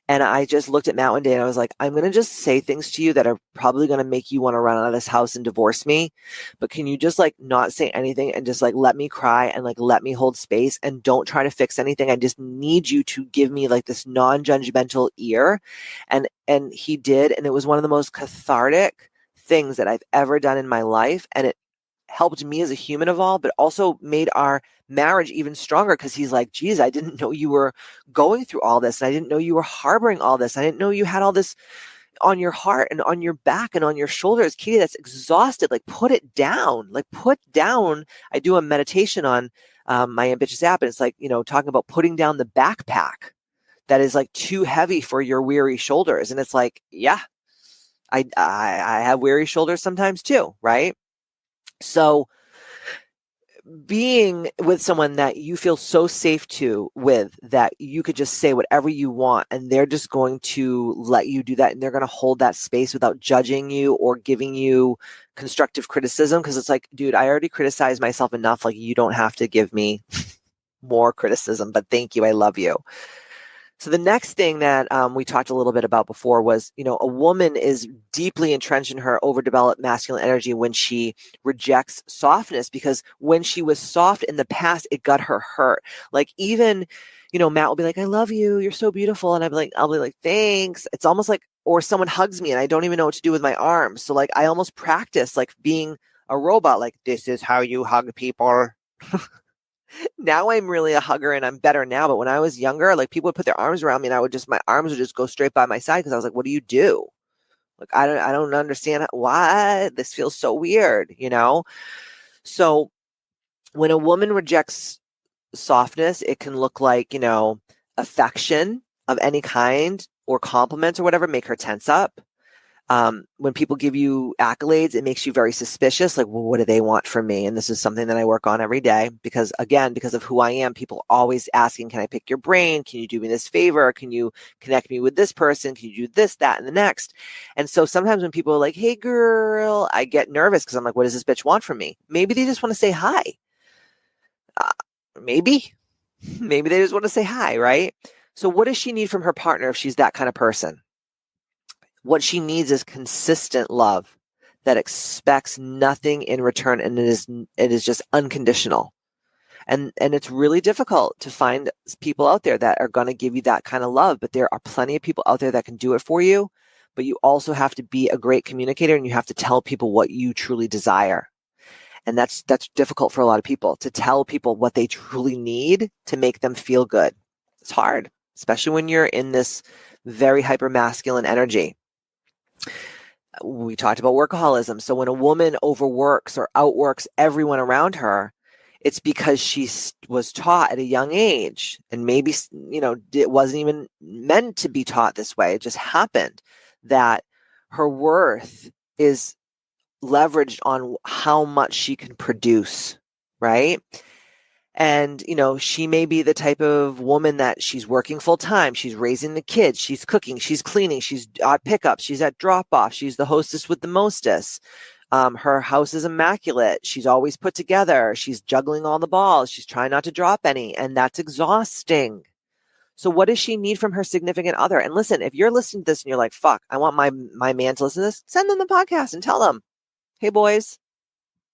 And I just looked at Matt one day and I was like, I'm going to just say things to you that are probably going to make you want to run out of this house and divorce me. But can you just like not say anything and just like let me cry and like let me hold space and don't try to fix anything. I just need you to give me like this non-judgmental ear. And he did. And it was one of the most cathartic things that I've ever done in my life. And it helped me as a human evolve, but also made our marriage even stronger because he's like, geez, I didn't know you were going through all this. And I didn't know you were harboring all this. I didn't know you had all this on your heart and on your back and on your shoulders. Katie, that's exhausted. Like, put it down. Like, put down. I do a meditation on my Ambitchious app, and it's like, talking about putting down the backpack that is like too heavy for your weary shoulders. And it's like, yeah, I have weary shoulders sometimes too, right? So being with someone that you feel so safe with that you could just say whatever you want and they're just going to let you do that, and they're going to hold that space without judging you or giving you constructive criticism, because it's like, dude, I already criticized myself enough. Like, you don't have to give me more criticism, but thank you. I love you. So the next thing that we talked a little bit about before was, a woman is deeply entrenched in her overdeveloped masculine energy when she rejects softness, because when she was soft in the past, it got her hurt. Like, even, Matt will be like, I love you. You're so beautiful. And I'll be like, thanks. It's almost like, or someone hugs me and I don't even know what to do with my arms. So like, I almost practice like being a robot. Like, this is how you hug people. Now I'm really a hugger and I'm better now. But when I was younger, like, people would put their arms around me and my arms would just go straight by my side because I was like, what do you do? Like, I don't understand why this feels so weird, So when a woman rejects softness, it can look like, affection of any kind or compliments or whatever make her tense up. When people give you accolades, it makes you very suspicious. Like, well, what do they want from me? And this is something that I work on every day because of who I am, people always asking, can I pick your brain? Can you do me this favor? Can you connect me with this person? Can you do this, that, and the next? And so sometimes when people are like, hey girl, I get nervous because I'm like, what does this bitch want from me? Maybe they just want to say hi. Maybe they just want to say hi, right? So what does she need from her partner if she's that kind of person? What she needs is consistent love that expects nothing in return, and it is just unconditional. And it's really difficult to find people out there that are going to give you that kind of love, but there are plenty of people out there that can do it for you. But you also have to be a great communicator, and you have to tell people what you truly desire. And that's difficult for a lot of people, to tell people what they truly need to make them feel good. It's hard, especially when you're in this very hyper masculine energy. We talked about workaholism. So when a woman overworks or outworks everyone around her, it's because she was taught at a young age, and maybe, it wasn't even meant to be taught this way. It just happened that her worth is leveraged on how much she can produce, right? And, she may be the type of woman that she's working full time. She's raising the kids. She's cooking. She's cleaning. She's at pickup. She's at drop off. She's the hostess with the mostest. Her house is immaculate. She's always put together. She's juggling all the balls. She's trying not to drop any. And that's exhausting. So what does she need from her significant other? And listen, if you're listening to this and you're like, fuck, I want my man to listen to this, send them the podcast and tell them, hey boys,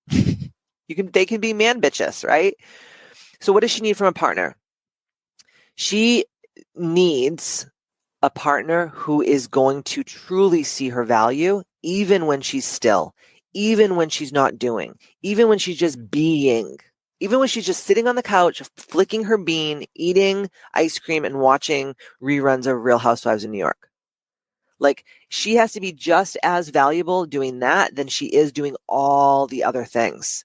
they can be man bitches, right? So what does she need from a partner? She needs a partner who is going to truly see her value, even when she's still, even when she's not doing, even when she's just being, even when she's just sitting on the couch, flicking her bean, eating ice cream, and watching reruns of Real Housewives of New York. Like, she has to be just as valuable doing that than she is doing all the other things.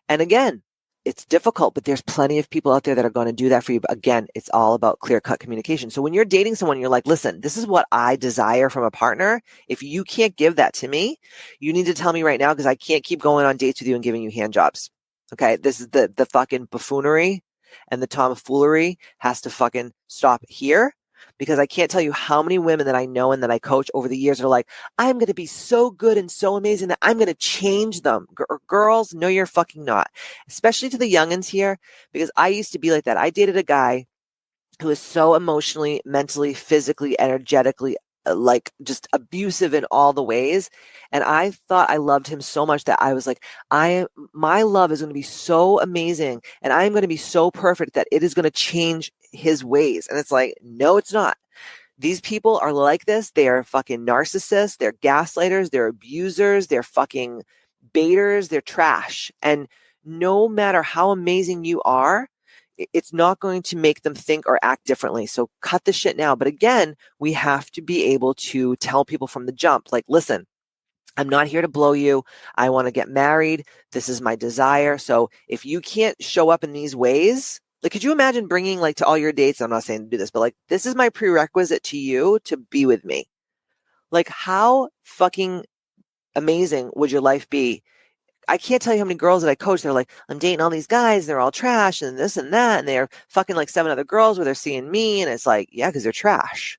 And again, it's difficult, but there's plenty of people out there that are going to do that for you. But again, it's all about clear-cut communication. So when you're dating someone, you're like, listen, this is what I desire from a partner. If you can't give that to me, you need to tell me right now, because I can't keep going on dates with you and giving you hand jobs. Okay? This is the fucking buffoonery and the tomfoolery has to fucking stop here. Because I can't tell you how many women that I know and that I coach over the years that are like, I'm going to be so good and so amazing that I'm going to change them. Girls, no, you're fucking not. Especially to the youngins here, because I used to be like that. I dated a guy who was so emotionally, mentally, physically, energetically, like just abusive in all the ways. And I thought I loved him so much that I was like, my love is going to be so amazing. And I'm going to be so perfect that it is going to change his ways. And it's like, no, it's not. These people are like this. They are fucking narcissists. They're gaslighters. They're abusers. They're fucking Baiters, they're trash. And no matter how amazing you are, it's not going to make them think or act differently. So cut the shit now. But again, we have to be able to tell people from the jump, like, listen, I'm not here to blow you. I want to get married. This is my desire. So if you can't show up in these ways, like, could you imagine bringing like to all your dates? I'm not saying to do this, but like, this is my prerequisite to you to be with me. Like, how fucking amazing would your life be? I can't tell you how many girls that I coach. They're like, I'm dating all these guys. They're all trash and this and that. And they're fucking like 7 other girls where they're seeing me. And it's like, yeah, because they're trash.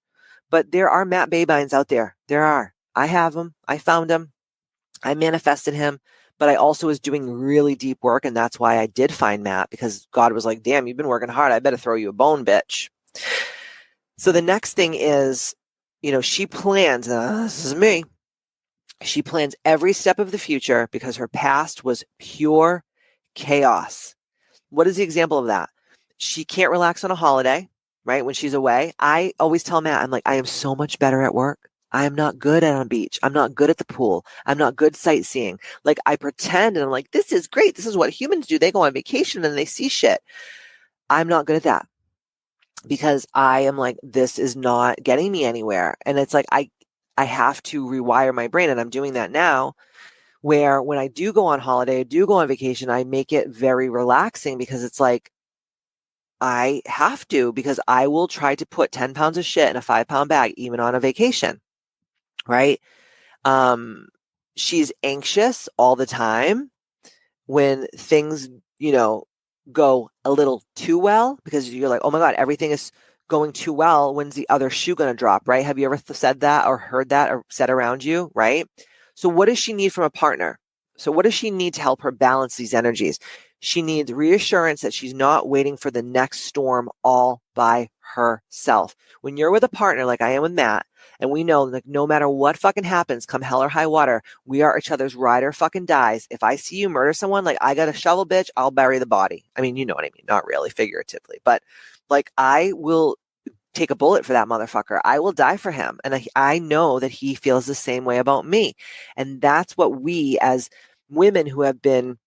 But there are Matt Babines out there. There are. I have him. I found him. I manifested him. But I also was doing really deep work. And that's why I did find Matt, because God was like, damn, you've been working hard. I better throw you a bone, bitch. So the next thing is, she plans, this is me. She plans every step of the future because her past was pure chaos. What is the example of that? She can't relax on a holiday, right? When she's away. I always tell Matt, I'm like, I am so much better at work. I am not good at a beach. I'm not good at the pool. I'm not good sightseeing. Like, I pretend and I'm like, this is great. This is what humans do. They go on vacation and they see shit. I'm not good at that because I am like, this is not getting me anywhere. And it's like, I have to rewire my brain. And I'm doing that now, where when I do go on holiday, I do go on vacation, I make it very relaxing because it's like, I have to, because I will try to put 10 pounds of shit in a 5-pound bag, even on a vacation. Right. She's anxious all the time when things, go a little too well, because you're like, oh my God, everything is going too well. When's the other shoe going to drop? Right. Have you ever said that or heard that or said around you? Right. So what does she need from a partner? So what does she need to help her balance these energies? She needs reassurance that she's not waiting for the next storm all by herself. When you're with a partner, like I am with Matt, and we know, like, no matter what fucking happens, come hell or high water, we are each other's ride or fucking dies. If I see you murder someone, like, I got a shovel, bitch, I'll bury the body. I mean, you know what I mean? Not really, figuratively, but like, I will take a bullet for that motherfucker. I will die for him. And I know that he feels the same way about me. And that's what we, as women who have been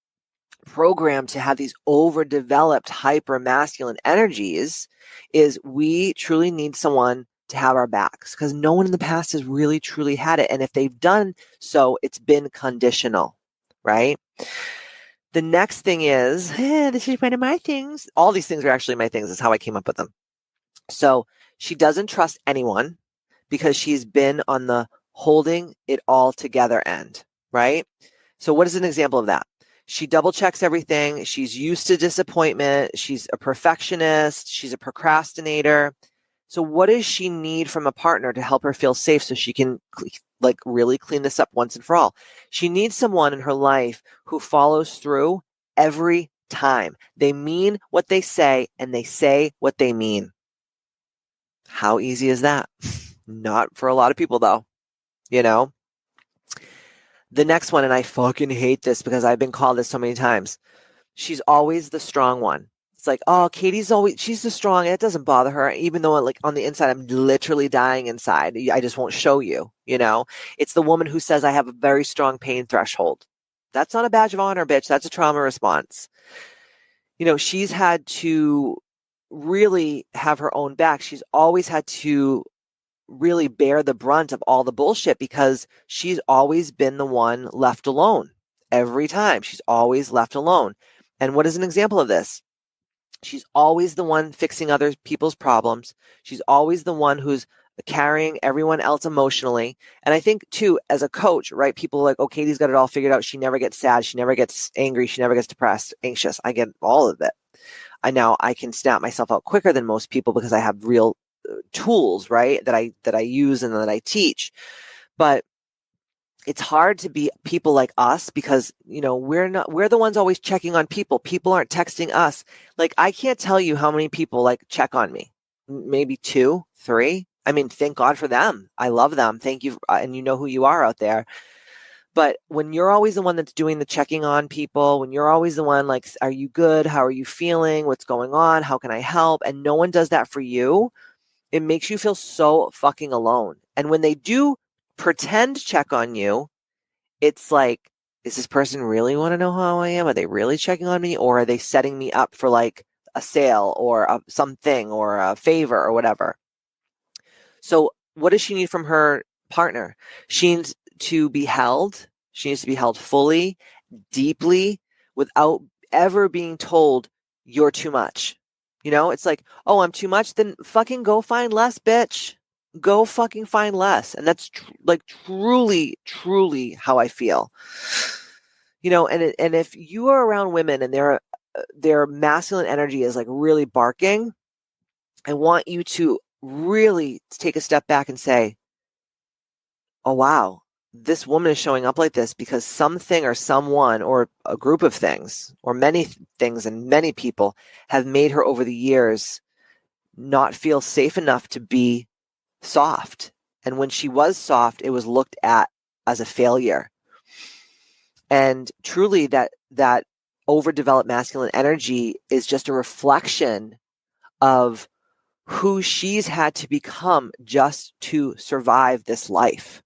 programmed to have these overdeveloped hyper masculine energies, is we truly need someone to have our backs, because no one in the past has really truly had it. And if they've done so, it's been conditional, right? The next thing is, this is one of my things. All these things are actually my things. Is how I came up with them. So she doesn't trust anyone because she's been on the holding it all together end, right? So what is an example of that? She double checks everything. She's used to disappointment. She's a perfectionist. She's a procrastinator. So what does she need from a partner to help her feel safe so she can like really clean this up once and for all? She needs someone in her life who follows through every time. They mean what they say and they say what they mean. How easy is that? Not for a lot of people though, The next one, and I fucking hate this because I've been called this so many times. She's always the strong one. It's like, oh, she's the strong. It doesn't bother her. Even though like on the inside, I'm literally dying inside. I just won't show you, It's the woman who says I have a very strong pain threshold. That's not a badge of honor, bitch. That's a trauma response. She's had to really have her own back. She's always had to really bear the brunt of all the bullshit because she's always been the one left alone. Every time she's always left alone. And what is an example of this? She's always the one fixing other people's problems. She's always the one who's carrying everyone else emotionally. And I think too, as a coach, right? People are like, oh, Katie's got it all figured out. She never gets sad. She never gets angry. She never gets depressed, anxious. I get all of it. I can snap myself out quicker than most people because I have real tools, right? That I use and that I teach. But it's hard to be people like us because, we're the ones always checking on people. People aren't texting us. Like, I can't tell you how many people like check on me. Maybe 2, 3. I mean, thank God for them. I love them. Thank you. And you know who you are out there. But when you're always the one that's doing the checking on people, when you're always the one like, are you good? How are you feeling? What's going on? How can I help? And no one does that for you. It makes you feel so fucking alone. And when they do pretend check on you, it's like is this person really want to know how I am? Are they really checking on me? Or are they setting me up for like a sale or something or a favor or whatever? So what does she need from her partner? She needs to be held. She needs to be held fully, deeply, without ever being told you're too much. It's like, oh, I'm too much. Then fucking go find less, bitch. Go fucking find less. And that's truly, truly how I feel. And if you are around women and their masculine energy is like really barking, I want you to really take a step back and say, oh, wow, this woman is showing up like this because something or someone or a group of things or many things and many people have made her over the years not feel safe enough to be soft. And when she was soft, it was looked at as a failure. And truly that overdeveloped masculine energy is just a reflection of who she's had to become just to survive this life.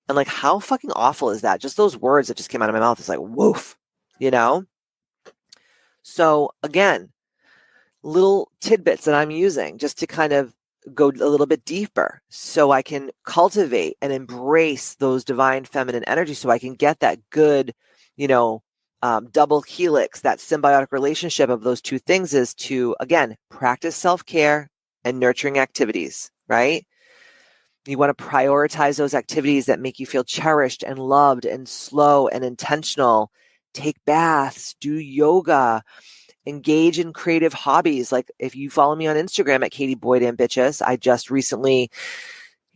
And like, how fucking awful is that? Just those words that just came out of my mouth. It's like, woof, So again, little tidbits that I'm using just to kind of go a little bit deeper so I can cultivate and embrace those divine feminine energies so I can get that good, double helix, that symbiotic relationship of those two things is to, again, practice self-care and nurturing activities, right? You want to prioritize those activities that make you feel cherished and loved and slow and intentional. Take baths, do yoga, engage in creative hobbies. Like if you follow me on Instagram at Katie Boyd Ambitchious, I just recently,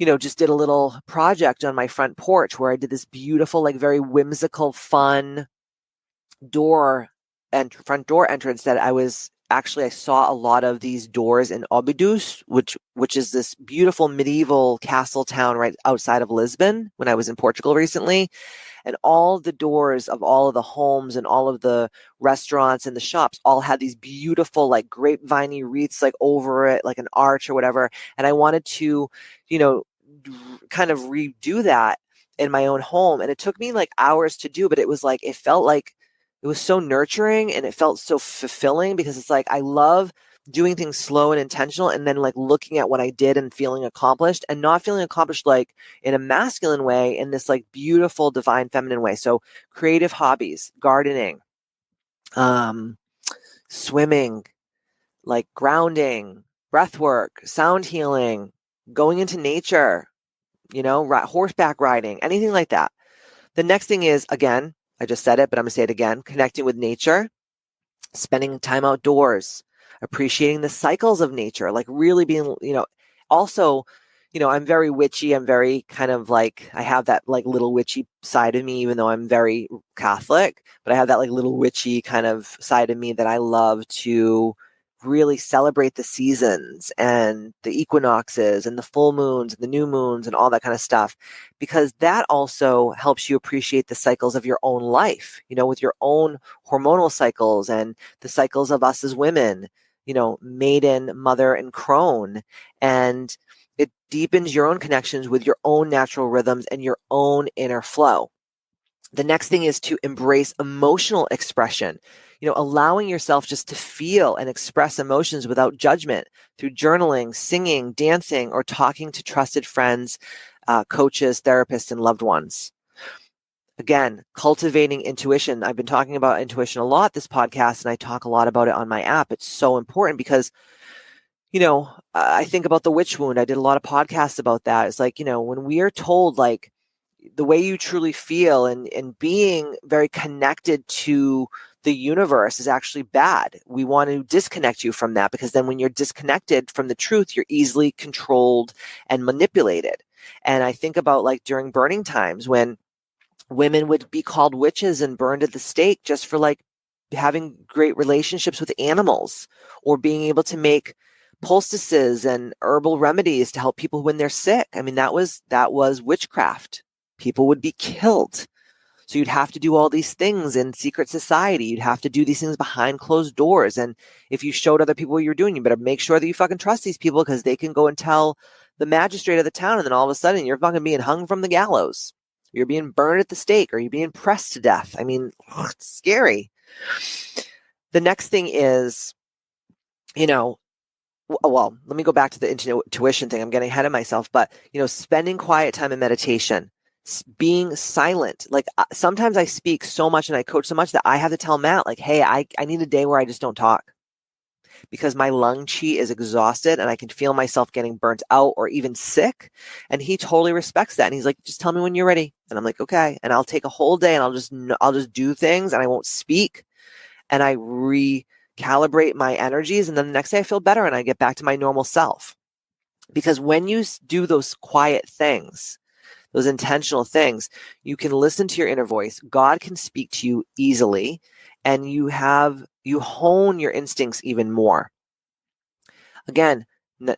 just did a little project on my front porch where I did this beautiful, like very whimsical, fun front door entrance that I saw a lot of these doors in Óbidos, which is this beautiful medieval castle town right outside of Lisbon when I was in Portugal recently. And all the doors of all of the homes and all of the restaurants and the shops all had these beautiful, like grapevine-y wreaths, like over it, like an arch or whatever. And I wanted to, kind of redo that in my own home. And it took me like hours to do, but it felt like it was so nurturing and it felt so fulfilling because it's like, I love doing things slow and intentional and then like looking at what I did and feeling accomplished and not feeling accomplished like in a masculine way, in this like beautiful divine feminine way. So creative hobbies, gardening, swimming, like grounding, breath work, sound healing, going into nature, horseback riding, anything like that. The next thing is, again, I just said it, but I'm going to say it again, connecting with nature, spending time outdoors, appreciating the cycles of nature, like really being, also, I'm very witchy. I'm very kind of like, I have that like little witchy side of me, even though I'm very Catholic, but I have that like little witchy kind of side of me that I love to really celebrate the seasons and the equinoxes and the full moons and the new moons and all that kind of stuff, because that also helps you appreciate the cycles of your own life, with your own hormonal cycles and the cycles of us as women, maiden, mother, and crone. And it deepens your own connections with your own natural rhythms and your own inner flow. The next thing is to embrace emotional expression, allowing yourself just to feel and express emotions without judgment through journaling, singing, dancing, or talking to trusted friends, coaches, therapists, and loved ones. Again, cultivating intuition. I've been talking about intuition a lot this podcast, and I talk a lot about it on my app. It's so important because, I think about the witch wound. I did a lot of podcasts about that. It's like, when we are told like the way you truly feel and being very connected to the universe is actually bad. We want to disconnect you from that because then when you're disconnected from the truth, you're easily controlled and manipulated. And I think about like during burning times when women would be called witches and burned at the stake just for like having great relationships with animals or being able to make poultices and herbal remedies to help people when they're sick. I mean, that was witchcraft. People would be killed. So you'd have to do all these things in secret society. You'd have to do these things behind closed doors. And if you showed other people what you're doing, you better make sure that you fucking trust these people because they can go and tell the magistrate of the town. And then all of a sudden you're fucking being hung from the gallows. You're being burned at the stake, or you're being pressed to death. I mean, it's scary. The next thing is, well, let me go back to the intuition thing. I'm getting ahead of myself, but, spending quiet time in meditation, being silent. Like sometimes I speak so much and I coach so much that I have to tell Matt, like, hey, I need a day where I just don't talk, because my lung chi is exhausted and I can feel myself getting burnt out or even sick. And he totally respects that. And he's like, just tell me when you're ready. And I'm like, okay. And I'll take a whole day and I'll just do things and I won't speak. And I recalibrate my energies. And then the next day I feel better and I get back to my normal self. Because when you do those quiet things, those intentional things, you can listen to your inner voice. God can speak to you easily, and you hone your instincts even more. Again,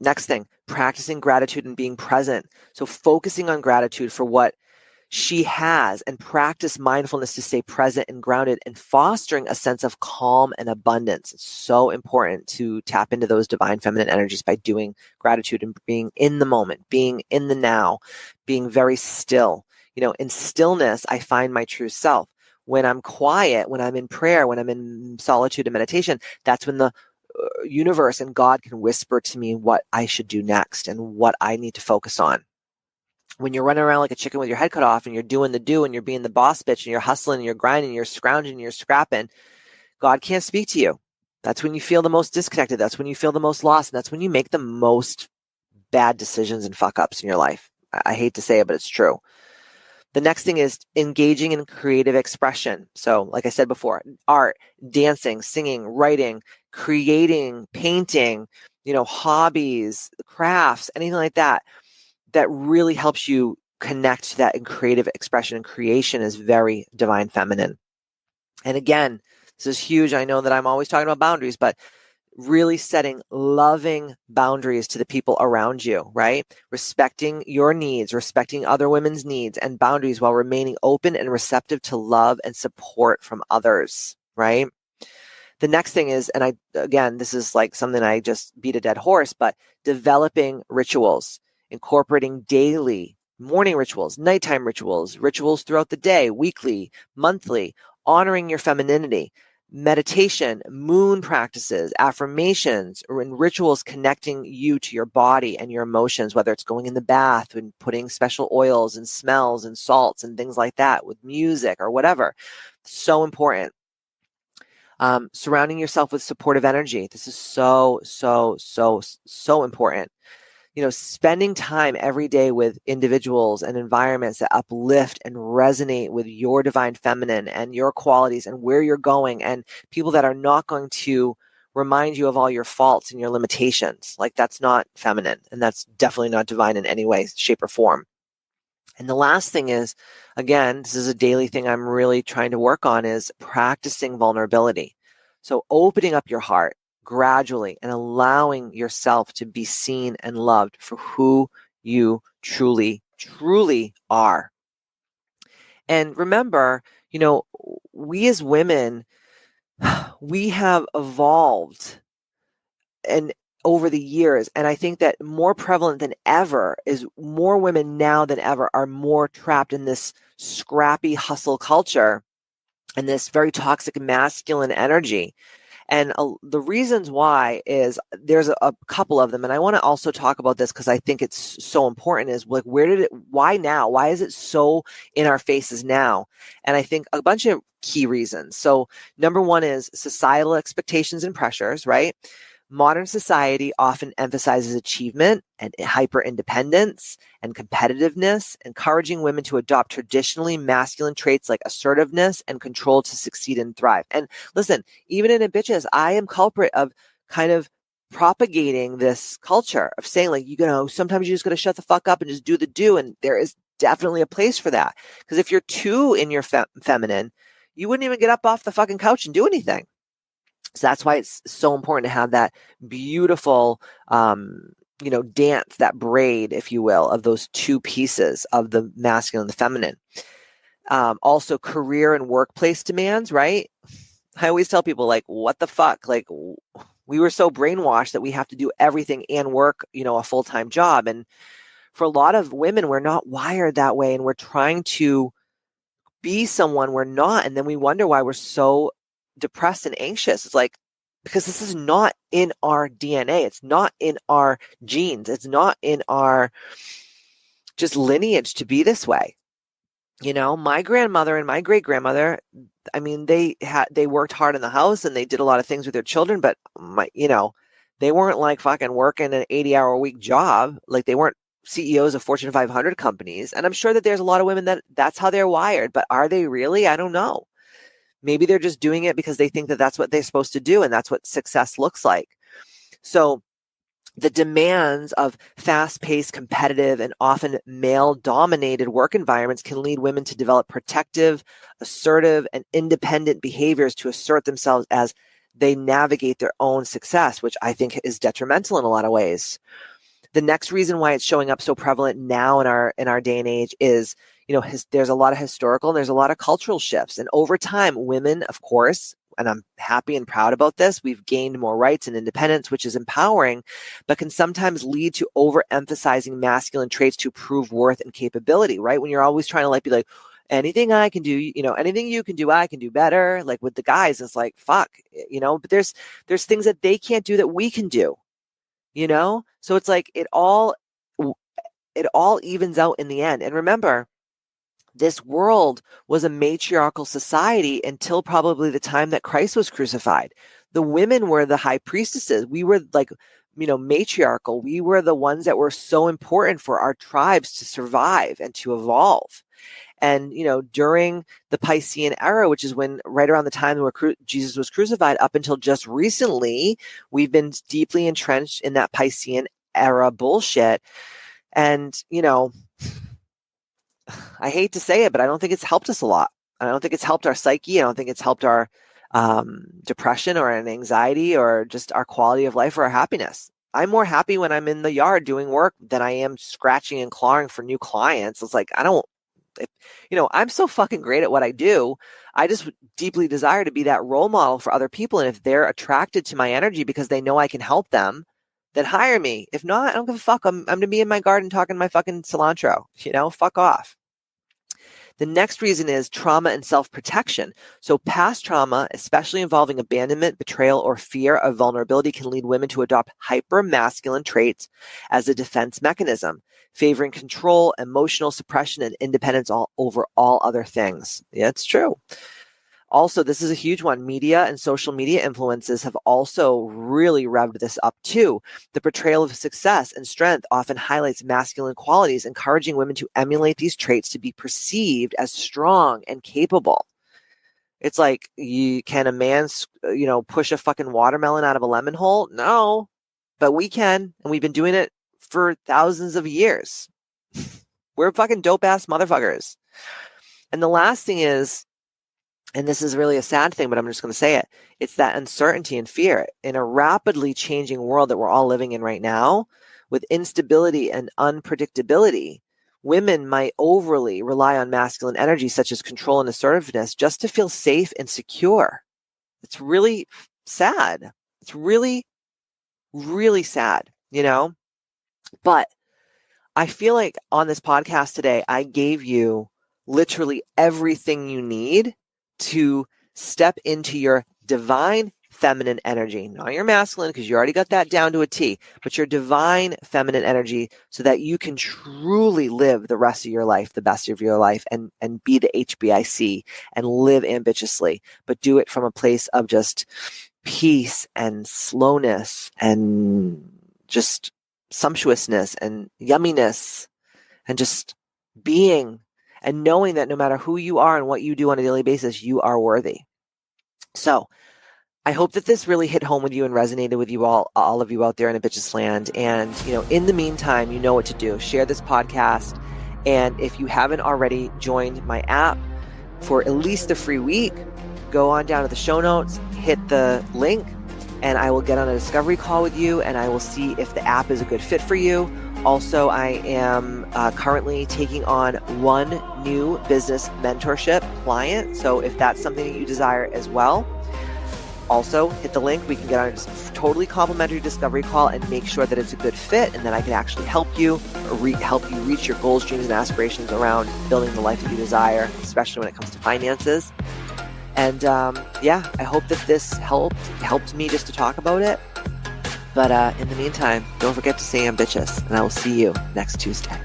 next thing, practicing gratitude and being present. So focusing on gratitude for what she has, and practice mindfulness to stay present and grounded, and fostering a sense of calm and abundance. It's so important to tap into those divine feminine energies by doing gratitude and being in the moment, being in the now, being very still. In stillness, I find my true self. When I'm quiet, when I'm in prayer, when I'm in solitude and meditation, that's when the universe and God can whisper to me what I should do next and what I need to focus on. When you're running around like a chicken with your head cut off and you're doing the do and you're being the boss bitch and you're hustling and you're grinding and you're scrounging and you're scrapping, God can't speak to you. That's when you feel the most disconnected. That's when you feel the most lost. And that's when you make the most bad decisions and fuck ups in your life. I hate to say it, but it's true. The next thing is engaging in creative expression. So like I said before, art, dancing, singing, writing, creating, painting, hobbies, crafts, anything like that really helps you connect to that in creative expression, and creation is very divine feminine. And again, this is huge. I know that I'm always talking about boundaries, but really setting loving boundaries to the people around you, right? Respecting your needs, respecting other women's needs and boundaries while remaining open and receptive to love and support from others, right? The next thing is, and this is like something I just beat a dead horse, but developing rituals, incorporating daily, morning rituals, nighttime rituals, rituals throughout the day, weekly, monthly, honoring your femininity, meditation, moon practices, affirmations, or in rituals connecting you to your body and your emotions, whether it's going in the bath and putting special oils and smells and salts and things like that with music or whatever. So important. Surrounding yourself with supportive energy. This is so, so, so, so important. Spending time every day with individuals and environments that uplift and resonate with your divine feminine and your qualities and where you're going, and people that are not going to remind you of all your faults and your limitations. Like, that's not feminine, and that's definitely not divine in any way, shape, or form. And the last thing is, again, this is a daily thing I'm really trying to work on, is practicing vulnerability. So opening up your heart gradually and allowing yourself to be seen and loved for who you truly, truly are. And remember, we as women, we have evolved and over the years. And I think that more prevalent than ever is more women now than ever are more trapped in this scrappy hustle culture and this very toxic masculine energy. And the reasons why is there's a couple of them. And I want to also talk about this because I think it's so important, is like, why now? Why is it so in our faces now? And I think a bunch of key reasons. So number one is societal expectations and pressures, right? Modern society often emphasizes achievement and hyper-independence and competitiveness, encouraging women to adopt traditionally masculine traits like assertiveness and control to succeed and thrive. And listen, even in Ambitchious, I am culprit of kind of propagating this culture of saying, like, sometimes you just got to shut the fuck up and just do the do. And there is definitely a place for that. Because if you're too in your feminine, you wouldn't even get up off the fucking couch and do anything. So that's why it's so important to have that beautiful, dance, that braid, if you will, of those two pieces of the masculine and the feminine. Also, career and workplace demands, right? I always tell people, like, what the fuck? Like, we were so brainwashed that we have to do everything and work, a full-time job. And for a lot of women, we're not wired that way, and we're trying to be someone we're not. And then we wonder why we're so depressed and anxious. It's like, because this is not in our DNA. It's not in our genes. It's not in our just lineage to be this way. My grandmother and my great grandmother, I mean, they worked hard in the house and they did a lot of things with their children, but they weren't like fucking working an 80-hour-a-week job. Like, they weren't CEOs of Fortune 500 companies. And I'm sure that there's a lot of women that's how they're wired, but are they really? I don't know. Maybe they're just doing it because they think that that's what they're supposed to do and that's what success looks like. So the demands of fast-paced, competitive, and often male-dominated work environments can lead women to develop protective, assertive, and independent behaviors to assert themselves as they navigate their own success, which I think is detrimental in a lot of ways. The next reason why it's showing up so prevalent now in our day and age is, there's a lot of historical and there's a lot of cultural shifts. And over time, women, of course, and I'm happy and proud about this, we've gained more rights and independence, which is empowering, but can sometimes lead to overemphasizing masculine traits to prove worth and capability, right? When you're always trying to be like, anything I can do, anything you can do, I can do better. Like with the guys, it's like, fuck, but there's things that they can't do that we can do, So it's like it all evens out in the end. And remember, this world was a matriarchal society until probably the time that Christ was crucified. The women were the high priestesses. We were matriarchal. We were the ones that were so important for our tribes to survive and to evolve. And, during the Piscean era, which is right around the time where Jesus was crucified, up until just recently, we've been deeply entrenched in that Piscean era bullshit. And, I hate to say it, but I don't think it's helped us a lot. I don't think it's helped our psyche. I don't think it's helped our depression or an anxiety or just our quality of life or our happiness. I'm more happy when I'm in the yard doing work than I am scratching and clawing for new clients. It's like, I'm so fucking great at what I do. I just deeply desire to be that role model for other people. And if they're attracted to my energy because they know I can help them, then hire me. If not, I don't give a fuck. I'm going to be in my garden talking my fucking cilantro, fuck off. The next reason is trauma and self-protection. So past trauma, especially involving abandonment, betrayal, or fear of vulnerability, can lead women to adopt hyper-masculine traits as a defense mechanism, favoring control, emotional suppression, and independence over all other things. Yeah, it's true. Also, this is a huge one. Media and social media influences have also really revved this up too. The portrayal of success and strength often highlights masculine qualities, encouraging women to emulate these traits to be perceived as strong and capable. It's like, can a man, push a fucking watermelon out of a lemon hole? No, but we can, and we've been doing it for thousands of years. We're fucking dope ass motherfuckers. And the last thing is, and this is really a sad thing, but I'm just going to say it. It's that uncertainty and fear in a rapidly changing world that we're all living in right now, with instability and unpredictability. Women might overly rely on masculine energy, such as control and assertiveness, just to feel safe and secure. It's really sad. It's really, really sad, But I feel like on this podcast today, I gave you literally everything you need to step into your divine feminine energy, not your masculine, because you already got that down to a T, but your divine feminine energy, so that you can truly live the rest of your life, the best of your life, and be the HBIC and live ambitiously, but do it from a place of just peace and slowness and just sumptuousness and yumminess and just being, and knowing that no matter who you are and what you do on a daily basis, you are worthy. So I hope that this really hit home with you and resonated with you all of you out there in Ambitchious land. And, in the meantime, you know what to do. Share this podcast. And if you haven't already joined my app for at least a free week, go on down to the show notes, hit the link, and I will get on a discovery call with you, and I will see if the app is a good fit for you. Also, I am currently taking on one new business mentorship client. So if that's something that you desire as well, Also, hit the link. We can get on a totally complimentary discovery call and make sure that it's a good fit, and then I can actually help you help you reach your goals, dreams, and aspirations around building the life that you desire, especially when it comes to finances. And I hope that this helped me just to talk about it. But in the meantime, don't forget to stay ambitious, and I will see you next Tuesday.